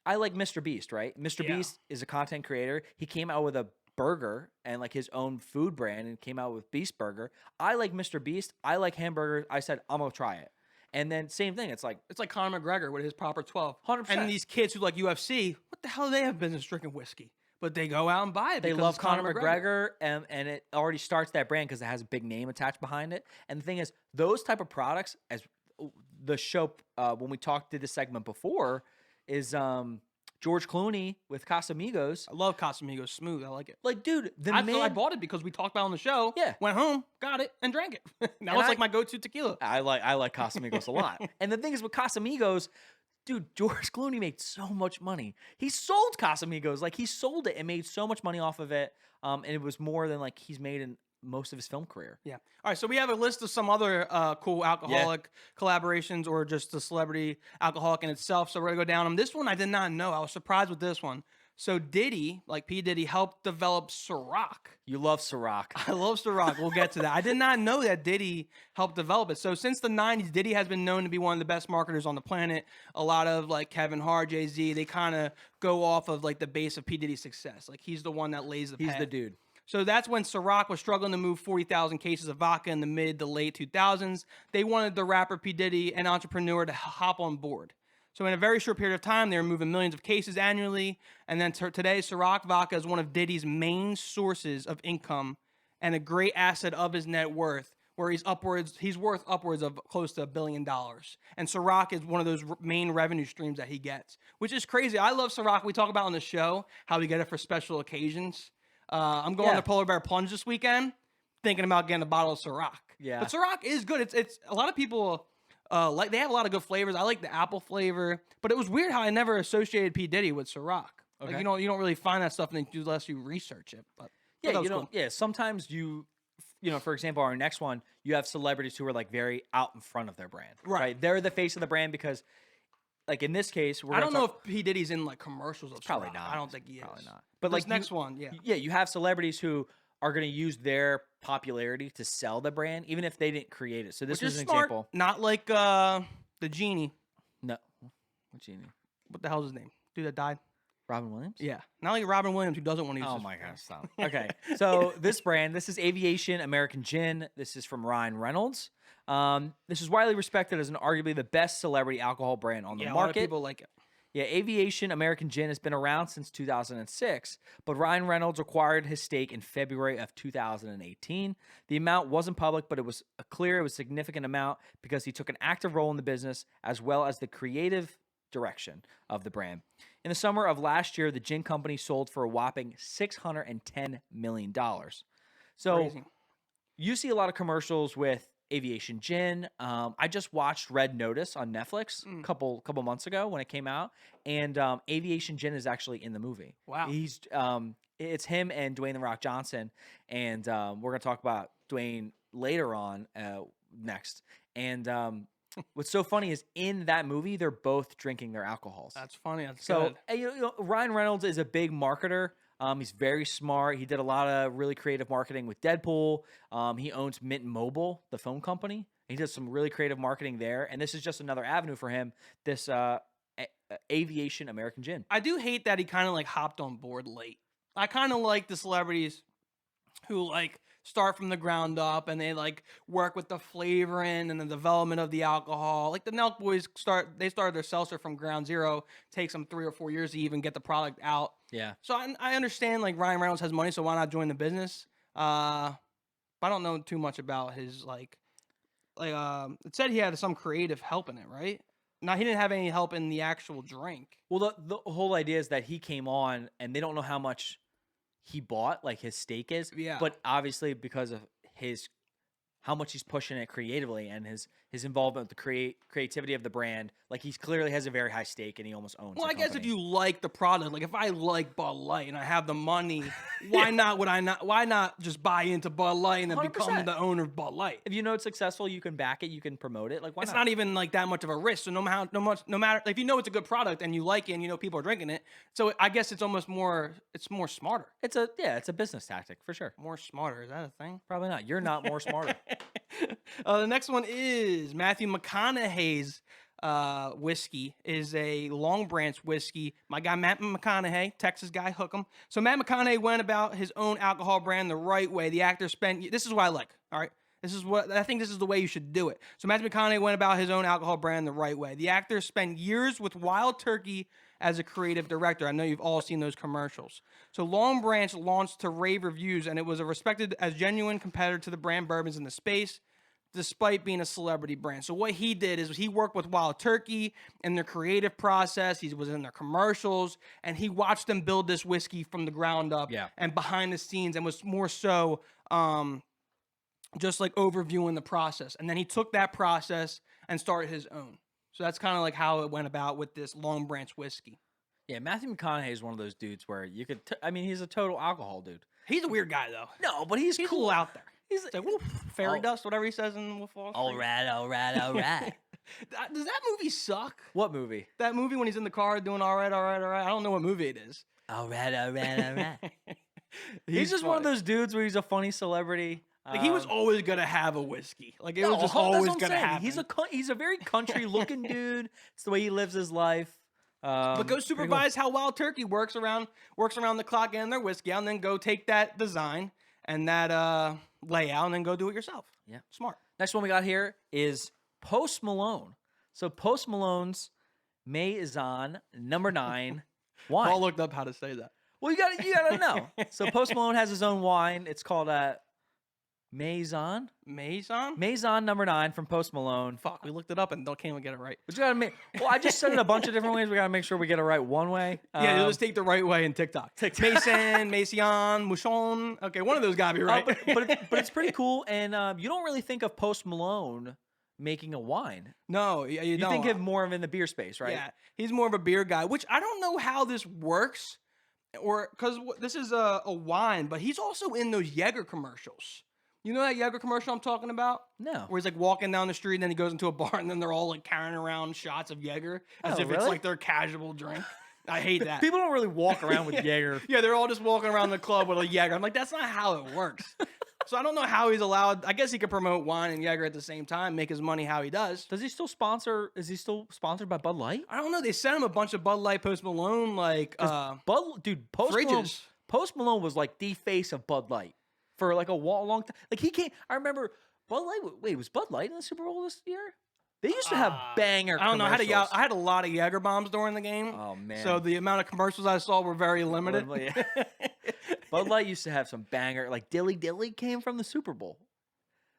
I like Mr. Beast, right? Mr. Beast is a content creator. He came out with a burger and like his own food brand and came out with Beast Burger. I like Mr. Beast. I like hamburgers. I said, I'm going to try it. And then same thing. It's like Conor McGregor with his Proper 12. 100%. And these kids who like UFC, what the hell do they have business drinking whiskey? But they go out and buy it. They love Conor McGregor, and it already starts that brand because it has a big name attached behind it. And the thing is, those type of products, as the show, when we did this segment before, is George Clooney with Casamigos. I love Casamigos. Smooth. I like it. Like, dude, I bought it because we talked about it on the show. Yeah. Went home, got it, and drank it. Now it's like my go-to tequila. I like Casamigos a lot. And the thing is with Casamigos, dude, George Clooney made so much money. He sold Casamigos. Like, he sold it and made so much money off of it. And it was more than, like, he's made in most of his film career. Yeah. All right, so we have a list of some other cool alcoholic collaborations or just the celebrity alcoholic in itself. So we're going to go down them. This one I did not know. I was surprised with this one. So Diddy, like P. Diddy, helped develop Ciroc. You love Ciroc. I love Ciroc. We'll get to that. I did not know that Diddy helped develop it. So since the 90s, Diddy has been known to be one of the best marketers on the planet. A lot of like Kevin Hart, Jay-Z, they kind of go off of like the base of P. Diddy's success. Like he's the one that lays the path. He's the dude. So that's when Ciroc was struggling to move 40,000 cases of vodka in the mid to late 2000s. They wanted the rapper P. Diddy, an entrepreneur, to hop on board. So in a very short period of time, they were moving millions of cases annually. And then today, Ciroc vodka is one of Diddy's main sources of income and a great asset of his net worth, where he's worth upwards of close to $1 billion. And Ciroc is one of those main revenue streams that he gets, which is crazy. I love Ciroc. We talk about on the show how we get it for special occasions. I'm going to Polar Bear Plunge this weekend, thinking about getting a bottle of Ciroc. Yeah. But Ciroc is good. It's a lot of people... they have a lot of good flavors. I like the apple flavor, but it was weird how I never associated P. Diddy with Ciroc. Okay. Like you don't really find that stuff unless you research it. But cool. Sometimes for example, our next one, you have celebrities who are like very out in front of their brand. Right? They're the face of the brand because, like in this case, I don't know if P. Diddy's in like commercials. Of probably Ciroc. not. I don't think he is. Probably not. But like next one, you have celebrities who are going to use their popularity to sell the brand, even if they didn't create it. So this is an example. Not like the genie. No. What genie? What the hell's his name? Dude that died? Robin Williams? Yeah, not like Robin Williams who doesn't want to use. Oh his my phone. gosh, stop. Okay, so this brand, this is Aviation American Gin. This is from Ryan Reynolds. This is widely respected as an arguably the best celebrity alcohol brand on the Yeah, a lot of market. people like it. Yeah, Aviation American Gin has been around since 2006, but Ryan Reynolds acquired his stake in February of 2018. The amount wasn't public, but it was a significant amount because he took an active role in the business as well as the creative direction of the brand. In the summer of last year, the gin company sold for a whopping $610 million. So Crazy. you see a lot of commercials with Aviation Gin. I just watched Red Notice on Netflix a couple months ago when it came out, and Aviation Gin is actually in the movie. Wow. It's him and Dwayne the Rock Johnson, and we're gonna talk about Dwayne later on next. And what's so funny is in that movie they're both drinking their alcohols. That's funny. That's So good. and, Ryan Reynolds is a big marketer. He's very smart. He did a lot of really creative marketing with Deadpool. He owns Mint Mobile, the phone company. He does some really creative marketing there. And this is just another avenue for him, this Aviation American Gin. I do hate that he kind of like hopped on board late. I kind of like the celebrities who like start from the ground up and they like work with the flavoring and the development of the alcohol. Like the Nelk Boys started their seltzer from ground zero. Takes them 3 or 4 years to even get the product out. Yeah. So I understand like Ryan Reynolds has money, so why not join the business? But I don't know too much about his like it said he had some creative help in it, right? No, he didn't have any help in the actual drink. Well, the whole idea is that he came on and they don't know how much he bought, like his stake is. Yeah. But obviously because of how much he's pushing it creatively and his involvement with the creativity of the brand, like he clearly has a very high stake and he almost owns Well, the I guess if company. you like the product, like if I like Bud Light and I have the money, why not just buy into Bud Light and then become 100%. the owner of Bud Light? If you know it's successful, you can back it, you can promote it. Like why It's not even like that much of a risk. So no matter like, if you know it's a good product and you like it and you know people are drinking it, so I guess it's almost more smarter. It's a business tactic for sure. More smarter, is that a thing? Probably not. You're not more smarter. The next one is Matthew McConaughey's whiskey is a Long Branch whiskey. My guy Matt McConaughey, Texas guy, hook 'em. So Matt McConaughey went about his own alcohol brand the right way. The actor spent. This is what I like. All right. This is what I think. This is the way you should do it. So Matthew McConaughey went about his own alcohol brand the right way. The actor spent years with Wild Turkey as a creative director. I know you've all seen those commercials. So Long Branch launched to rave reviews, and it was respected as genuine competitor to the brand bourbons in the space, despite being a celebrity brand. So what he did is he worked with Wild Turkey in their creative process. He was in their commercials, and he watched them build this whiskey from the ground up and behind the scenes, and was more so just like overviewing the process. And then he took that process and started his own. So that's kind of like how it went about with this Long Branch whiskey. Yeah, Matthew McConaughey is one of those dudes where you could. He's a total alcohol dude. He's a weird guy though. No, but he's He's cool. cool out there. He's It's like, whoop, fairy Oh. dust, whatever he says in Wolf of Wall Street. all right. Does that movie suck? What movie? That movie when he's in the car doing all right. I don't know what movie it is. All right. He's just one of funny. those dudes where he's a funny celebrity. Like he was always gonna have a whiskey. Like it No, was just that's what always I'm gonna saying. happen. He's a very country looking dude. It's the way he lives his life. But go pretty cool. supervise how Wild Turkey works around the clock getting their whiskey out, and then go take that design and that layout, and then go do it yourself. Yeah. Smart. Next one we got here is Post Malone. So Post Malone's Maison number 9 wine. Paul looked up how to say that. Well, you gotta know. So Post Malone has his own wine. It's called Maison. Maison number 9 from Post Malone. Fuck, we looked it up and can't even get it right. But you gotta make. Well, I just said it a bunch of different ways. We gotta make sure we get it right one way. Yeah, you'll just take the right way in TikTok. Mason, Mouchon. Okay, one of those gotta be right. But it's pretty cool, and you don't really think of Post Malone making a wine. No, you You don't. think of more of in the beer space, right? Yeah, he's more of a beer guy, which I don't know how this works, or because this is a wine, but he's also in those Jaeger commercials. You know that Jaeger commercial I'm talking about? No. Where he's like walking down the street and then he goes into a bar and then they're all like carrying around shots of Jaeger as Oh, if it's really? like their casual drink. I hate that. People don't really walk around with Jaeger. Yeah, they're all just walking around the club with a Jaeger. I'm like, that's not how it works. So I don't know how he's allowed. I guess he could promote wine and Jaeger at the same time, make his money how he does. Does he still sponsor? Is he still sponsored by Bud Light? I don't know. They sent him a bunch of Bud Light, Post Malone, like Dude, Post Malone, fridges. Post Malone was like the face of Bud Light for like a long time. Like he came. I remember Bud Light. Wait, was Bud Light in the Super Bowl this year? They used to have banger. I don't know. Commercials. I had a lot of Jaeger bombs during the game. Oh man. So the amount of commercials I saw were very limited. Bud Light used to have some banger. Like Dilly Dilly came from the Super Bowl.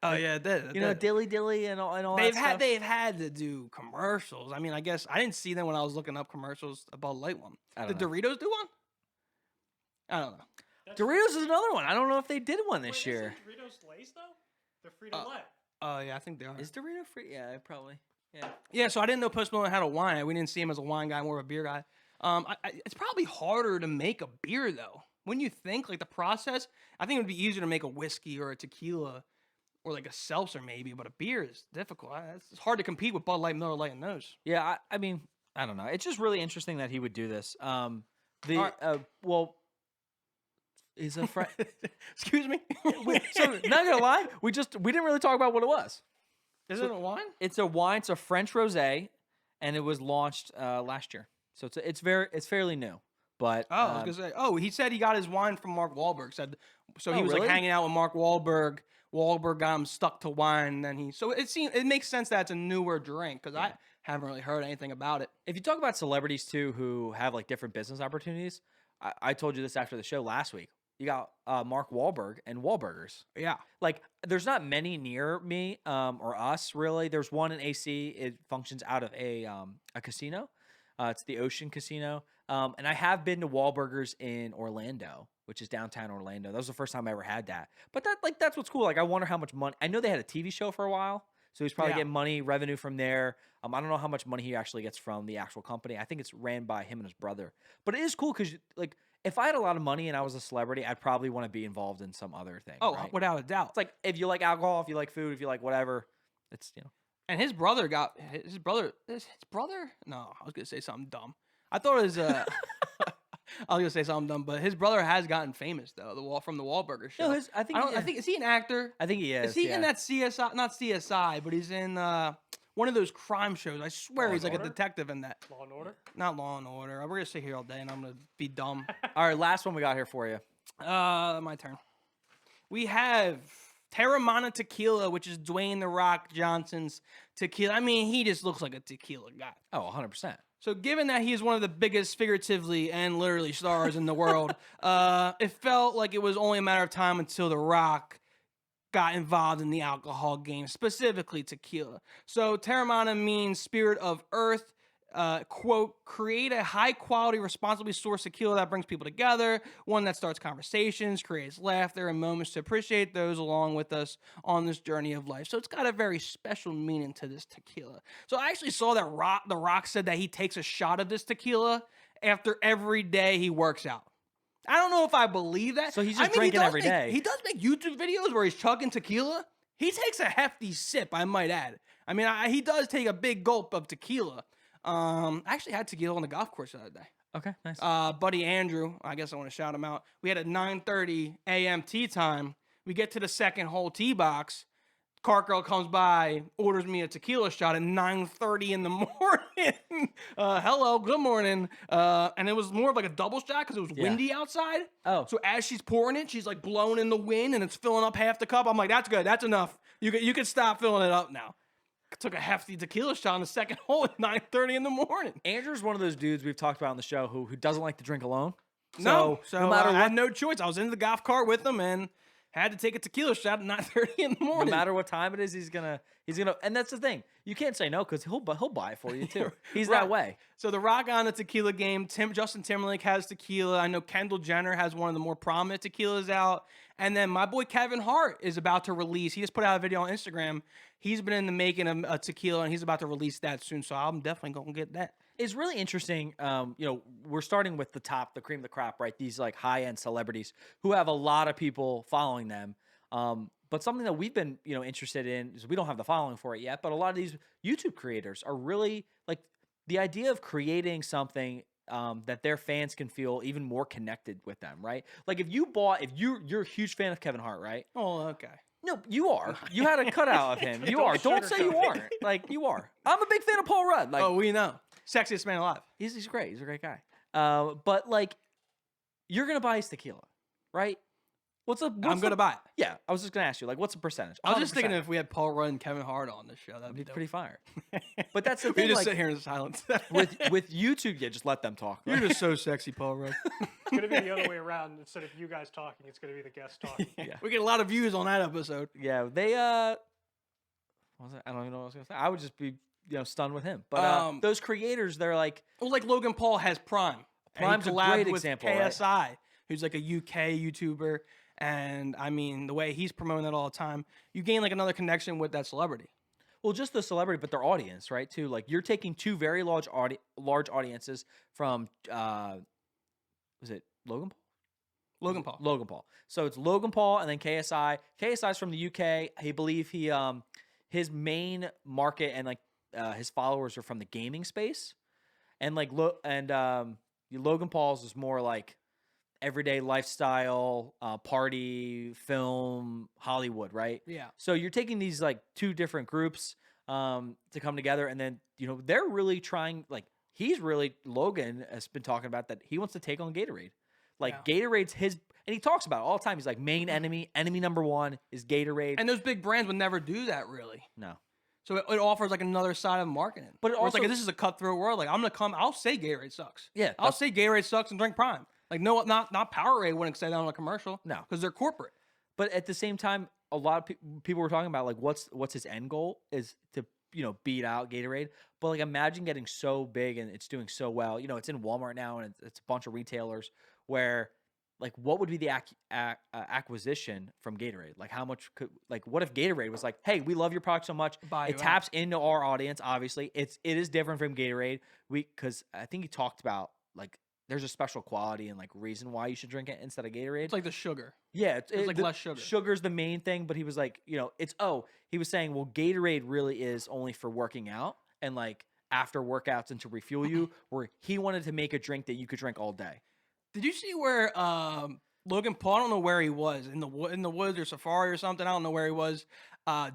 Oh yeah, it did. You know Dilly Dilly and all They've that had stuff? they've had to do commercials. I mean, I guess I didn't see them when I was looking up commercials about Light one. I Did don't know. Doritos do one? I don't know. Doritos is another one. I don't know if they did one Wait, this year. isn't Doritos Lay's though? They're free to lay. Oh yeah, I think they are. Is Dorito free? Yeah, probably. Yeah. Yeah, so I didn't know Post Malone had a wine. We didn't see him as a wine guy, more of a beer guy. It's probably harder to make a beer though. When you think like the process, I think it would be easier to make a whiskey or a tequila or like a seltzer maybe, but a beer is difficult. It's hard to compete with Bud Light, Miller Lite, and those. Yeah, I mean, I don't know. It's just really interesting that he would do this. Well, is a friend. Excuse me. So not gonna lie, we didn't really talk about what it was. Is it a wine? It's a wine. It's a French rosé, and it was launched last year. So it's fairly new. But Oh, I was gonna say. Oh, he said he got his wine from Mark Wahlberg. Said so. He Oh, was really? like hanging out with Mark Wahlberg. Wahlberg got him stuck to wine. And then it makes sense that it's a newer drink because I haven't really heard anything about it. if you talk about celebrities too who have like different business opportunities, I told you this after the show last week. You got Mark Wahlberg and Wahlburgers. Yeah. Like, there's not many near me or us really. There's one in AC. It functions out of a casino. It's the Ocean Casino. And I have been to Wahlburgers in Orlando, which is downtown Orlando. That was the first time I ever had that. But that's what's cool. Like, I wonder how much money. I know they had a TV show for a while, so he's probably getting revenue from there. I don't know how much money he actually gets from the actual company. I think it's ran by him and his brother. But it is cool because like, if I had a lot of money and I was a celebrity, I'd probably want to be involved in some other thing. Oh, right? without a doubt. It's like if you like alcohol, if you like food, if you like whatever, it's And his brother got his brother. His brother? No, I was gonna say something dumb. I thought it was. I was gonna say something dumb, but his brother has gotten famous though. From the Wahlburgers show. No, I think is he an actor? I think he is. Is he in that CSI? Not CSI, but he's in one of those crime shows. I swear Law he's and like a Order? detective in that. Law and Order. Not Law and Order. We're gonna sit here all day, and I'm gonna be dumb. All right, last one we got here for you. My turn. We have Terramana Tequila, which is Dwayne The Rock Johnson's tequila. I mean, he just looks like a tequila guy. Oh, 100%. So given that he is one of the biggest figuratively and literally stars in the world, it felt like it was only a matter of time until The Rock got involved in the alcohol game, specifically tequila. So Terramana means spirit of earth. Quote, create a high quality, responsibly sourced tequila that brings people together, one that starts conversations, creates laughter, and moments to appreciate those along with us on this journey of life. So it's got a very special meaning to this tequila. So I actually saw that The Rock said that he takes a shot of this tequila after every day he works out. I don't know if I believe that. So he's just drinking every day. He does make YouTube videos where he's chugging tequila. He takes a hefty sip, I might add. I mean, he does take a big gulp of tequila. I actually had tequila on the golf course the other day. Okay, nice. Buddy Andrew, I guess I want to shout him out. We had a 9:30 a.m. tee time. We get to the second hole tee box. Cart girl comes by, orders me a tequila shot at 9:30 in the morning. Hello, good morning. And it was more of like a double shot because it was windy outside. Oh. So as she's pouring it, she's like blowing in the wind and it's filling up half the cup. I'm like, that's good. That's enough. You can stop filling it up now. Took a hefty tequila shot on the second hole at 9:30 in the morning. Andrew's one of those dudes we've talked about on the show who doesn't like to drink alone. So no matter I what, had no choice. I was in the golf cart with him and had to take a tequila shot at 9:30 in the morning. no matter what time it is, he's gonna. And that's the thing. You can't say no because he'll buy it for you too. He's Right. that way. So the Rock on the tequila game. Justin Timberlake has tequila. I know Kendall Jenner has one of the more prominent tequilas out. And then my boy Kevin Hart is about to release. He just put out a video on Instagram. He's been in the making of a tequila, and he's about to release that soon. So I'm definitely gonna get that. It's really interesting. We're starting with the cream of the crop, right? These like high-end celebrities who have a lot of people following them. But something that we've been, interested in is we don't have the following for it yet, but a lot of these YouTube creators are really like the idea of creating something that their fans can feel even more connected with them, right? Like if you're a huge fan of Kevin Hart, right? Oh, okay. No, you are. You had a cutout of him. You are. Don't say you aren't. Like you are. I'm a big fan of Paul Rudd. Like Oh, we know. Sexiest man alive. he's great. He's a great guy. But like you're gonna buy his tequila, right? I'm gonna buy it. Yeah, I was just gonna ask you, like, what's the percentage? I was just 100%. thinking if we had Paul Rudd and Kevin Hart on this show, that'd It'd be be pretty fire. dope. But that's the We thing. just Like, sit here in silence. with YouTube, yeah, just let them talk. You're just so sexy, Paul Rudd. It's going to be the other way around. Instead of you guys talking, it's going to be the guest talking. Yeah. We get a lot of views on that episode. Yeah, they what was it? I don't even know what I was gonna say. I would just be stunned with him. But those creators, they're like Well, like Logan Paul has Prime. And he Prime's a collabed great with example, right? KSI, who's like a UK YouTuber. And I mean, the way he's promoting that all the time, you gain like another connection with that celebrity. well, just the celebrity, but their audience, right? Too like you're taking two very large audiences from was it Logan Paul? Logan Paul. Logan Paul. So it's Logan Paul and then KSI. KSI's from the UK. I believe his main market and like his followers are from the gaming space, and like Logan Paul's is more like everyday lifestyle, party, film, Hollywood, right? Yeah. So you're taking these like two different groups to come together, and then they're really trying. Like Logan has been talking about that he wants to take on Gatorade. Like Gatorade's his, and he talks about it all the time. He's like main enemy number one is Gatorade. And those big brands would never do that, really. No, So it offers like another side of marketing. But it Where it's like also- this is a cutthroat world. Like I'm gonna come, I'll say Gatorade sucks. Yeah, I'll say Gatorade sucks and drink Prime. Like no, not Powerade wouldn't say that on a commercial. No. because they're corporate. but at the same time, a lot of people were talking about like what's his end goal is to beat out Gatorade. But like imagine getting so big and it's doing so well. It's in Walmart now and it's a bunch of retailers where. Like, what would be the acquisition from Gatorade? Like, how much could what if Gatorade was like, "Hey, we love your product so much, Buy it you out. taps into our audience. Obviously, it is different from Gatorade. Because I think he talked about like there's a special quality and like reason why you should drink it instead of Gatorade. It's like the sugar. Yeah, It's like less sugar. Sugar's the main thing, but he was like, he was saying, well, Gatorade really is only for working out and like after workouts and to refuel you. Where he wanted to make a drink that you could drink all day. Did you see where Logan Paul? I don't know where he was in the woods or safari or something. I don't know where he was,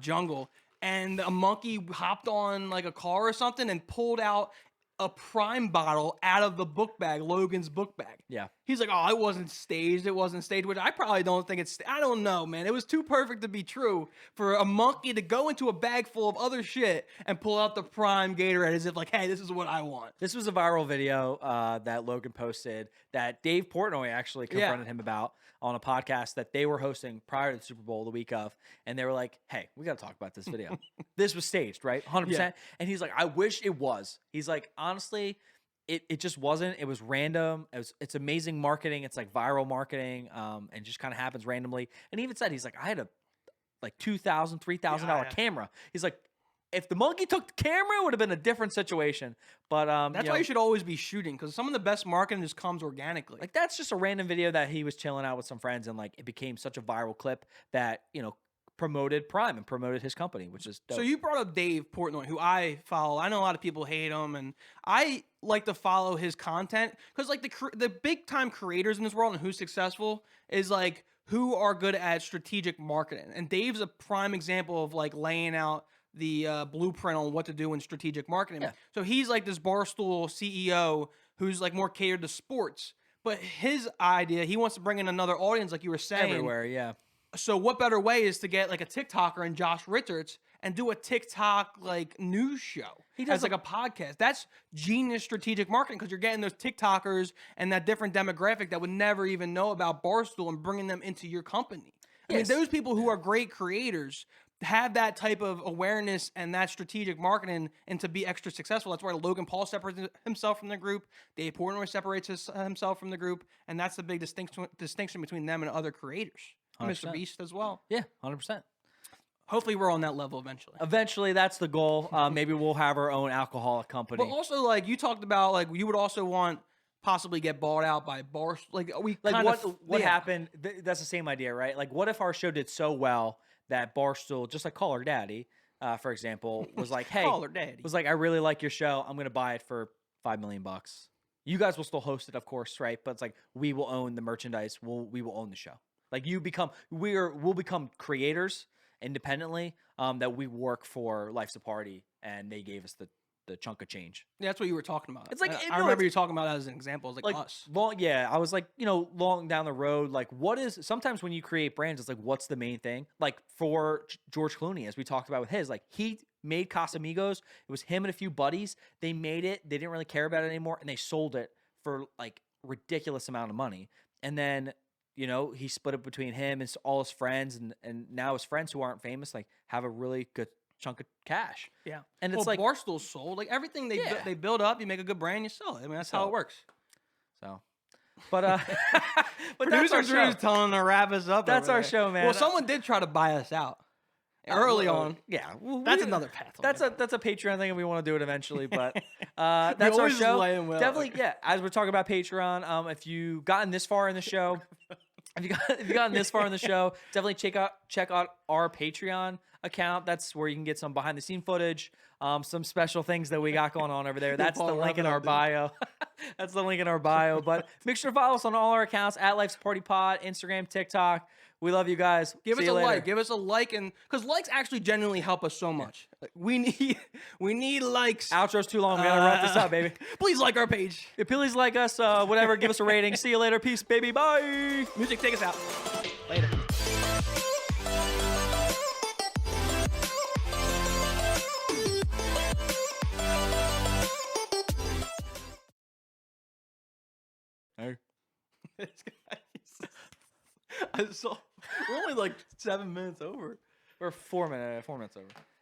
jungle, and a monkey hopped on like a car or something and pulled out a Prime bottle out of the book bag, Logan's book bag. Yeah. He's like, oh, it wasn't staged, which I probably don't think it's, I don't know, man. It was too perfect to be true for a monkey to go into a bag full of other shit and pull out the Prime Gatorade as if like, hey, this is what I want. This was a viral video that Logan posted that Dave Portnoy actually confronted him about on a podcast that they were hosting prior to the Super Bowl the week of. And they were like, hey, we got to talk about this video. This was staged, right? 100%. Yeah. And he's like, I wish it was. He's like, honestly, it just wasn't. It was random. It's amazing marketing. It's like viral marketing and just kind of happens randomly. And he even said, he's like, I had a like $2,000, $3,000 camera. He's like, if the monkey took the camera, it would have been a different situation. But That's why you should always be shooting, because some of the best marketing just comes organically. like that's just a random video that he was chilling out with some friends, and like it became such a viral clip that promoted Prime and promoted his company, which is dope. So you brought up Dave Portnoy, who I follow. I know a lot of people hate him, and I like to follow his content because like the big time creators in this world and who's successful is like who are good at strategic marketing. And Dave's a prime example of like laying out the blueprint on what to do in strategic marketing. Yeah. So he's like this Barstool CEO who's like more catered to sports. But his idea, he wants to bring in another audience, like you were saying. everywhere, yeah. So what better way is to get like a TikToker and Josh Richards and do a TikTok like news show? He does as like a podcast. That's genius strategic marketing because you're getting those TikTokers and that different demographic that would never even know about Barstool and bringing them into your company. I mean, Yes. those people who are great creators have that type of awareness and that strategic marketing and to be extra successful. That's why Logan Paul separates himself from the group. Dave Portnoy separates himself from the group. And that's the big distinction between them and other creators. 100%. Mr. Beast as well. Yeah, 100%. Hopefully we're on that level eventually. Eventually, that's the goal. Maybe we'll have our own alcoholic company. But also, like you talked about, like you would also want possibly get bought out by bars. Like we like kind what yeah. happened? That's the same idea, right? Like, what if our show did so well that Barstool, just like Call Her Daddy, for example, was like, "Hey, Call Her Daddy. was like, I really like your show. I'm gonna buy it for $5 million." You guys will still host it, of course, right? But it's like we will own the merchandise. We will own the show. Like we'll become creators independently. That we work for Life's a Party, and they gave us the chunk of change. Yeah, that's what you were talking about. It's like I remember you talking about that as an example. It's like us. I was like, long down the road, like what is sometimes when you create brands, it's like what's the main thing? Like for George Clooney, as we talked about with his, like he made Casamigos. It was him and a few buddies. They made it. They didn't really care about it anymore, and they sold it for like ridiculous amount of money. And then he split it between him and all his friends, and now his friends who aren't famous like have a really good chunk of cash. Yeah, and it's like Barstool sold like everything they build up. You make a good brand, you sell it. I mean that's how it works. So, but Producer Drew's telling to wrap us up. That's our show, man. Well, someone did try to buy us out early on. Yeah, that's another path. That's a Patreon thing, and we want to do it eventually. But that's our show. Definitely, yeah. As we're talking about Patreon, if you gotten this far in the show, if you gotten this far in the show, definitely check out our Patreon account. That's where you can get some behind the scene footage, some special things that we got going on over there. That's the link in our bio. That's the link in our bio. But make sure to follow us on all our accounts at Life's Party Pod, Instagram, TikTok. We love you guys. Give us a like. Give us a like, and because likes actually genuinely help us so much. Like, we need likes. Outro's too long. We gotta wrap this up, baby. Please like our page. Yeah, please like us. Whatever. Give us a rating. See you later. Peace, baby. Bye. Music, take us out. Later. Hey. I saw. We're only like 7 minutes over. We're 4 minutes over.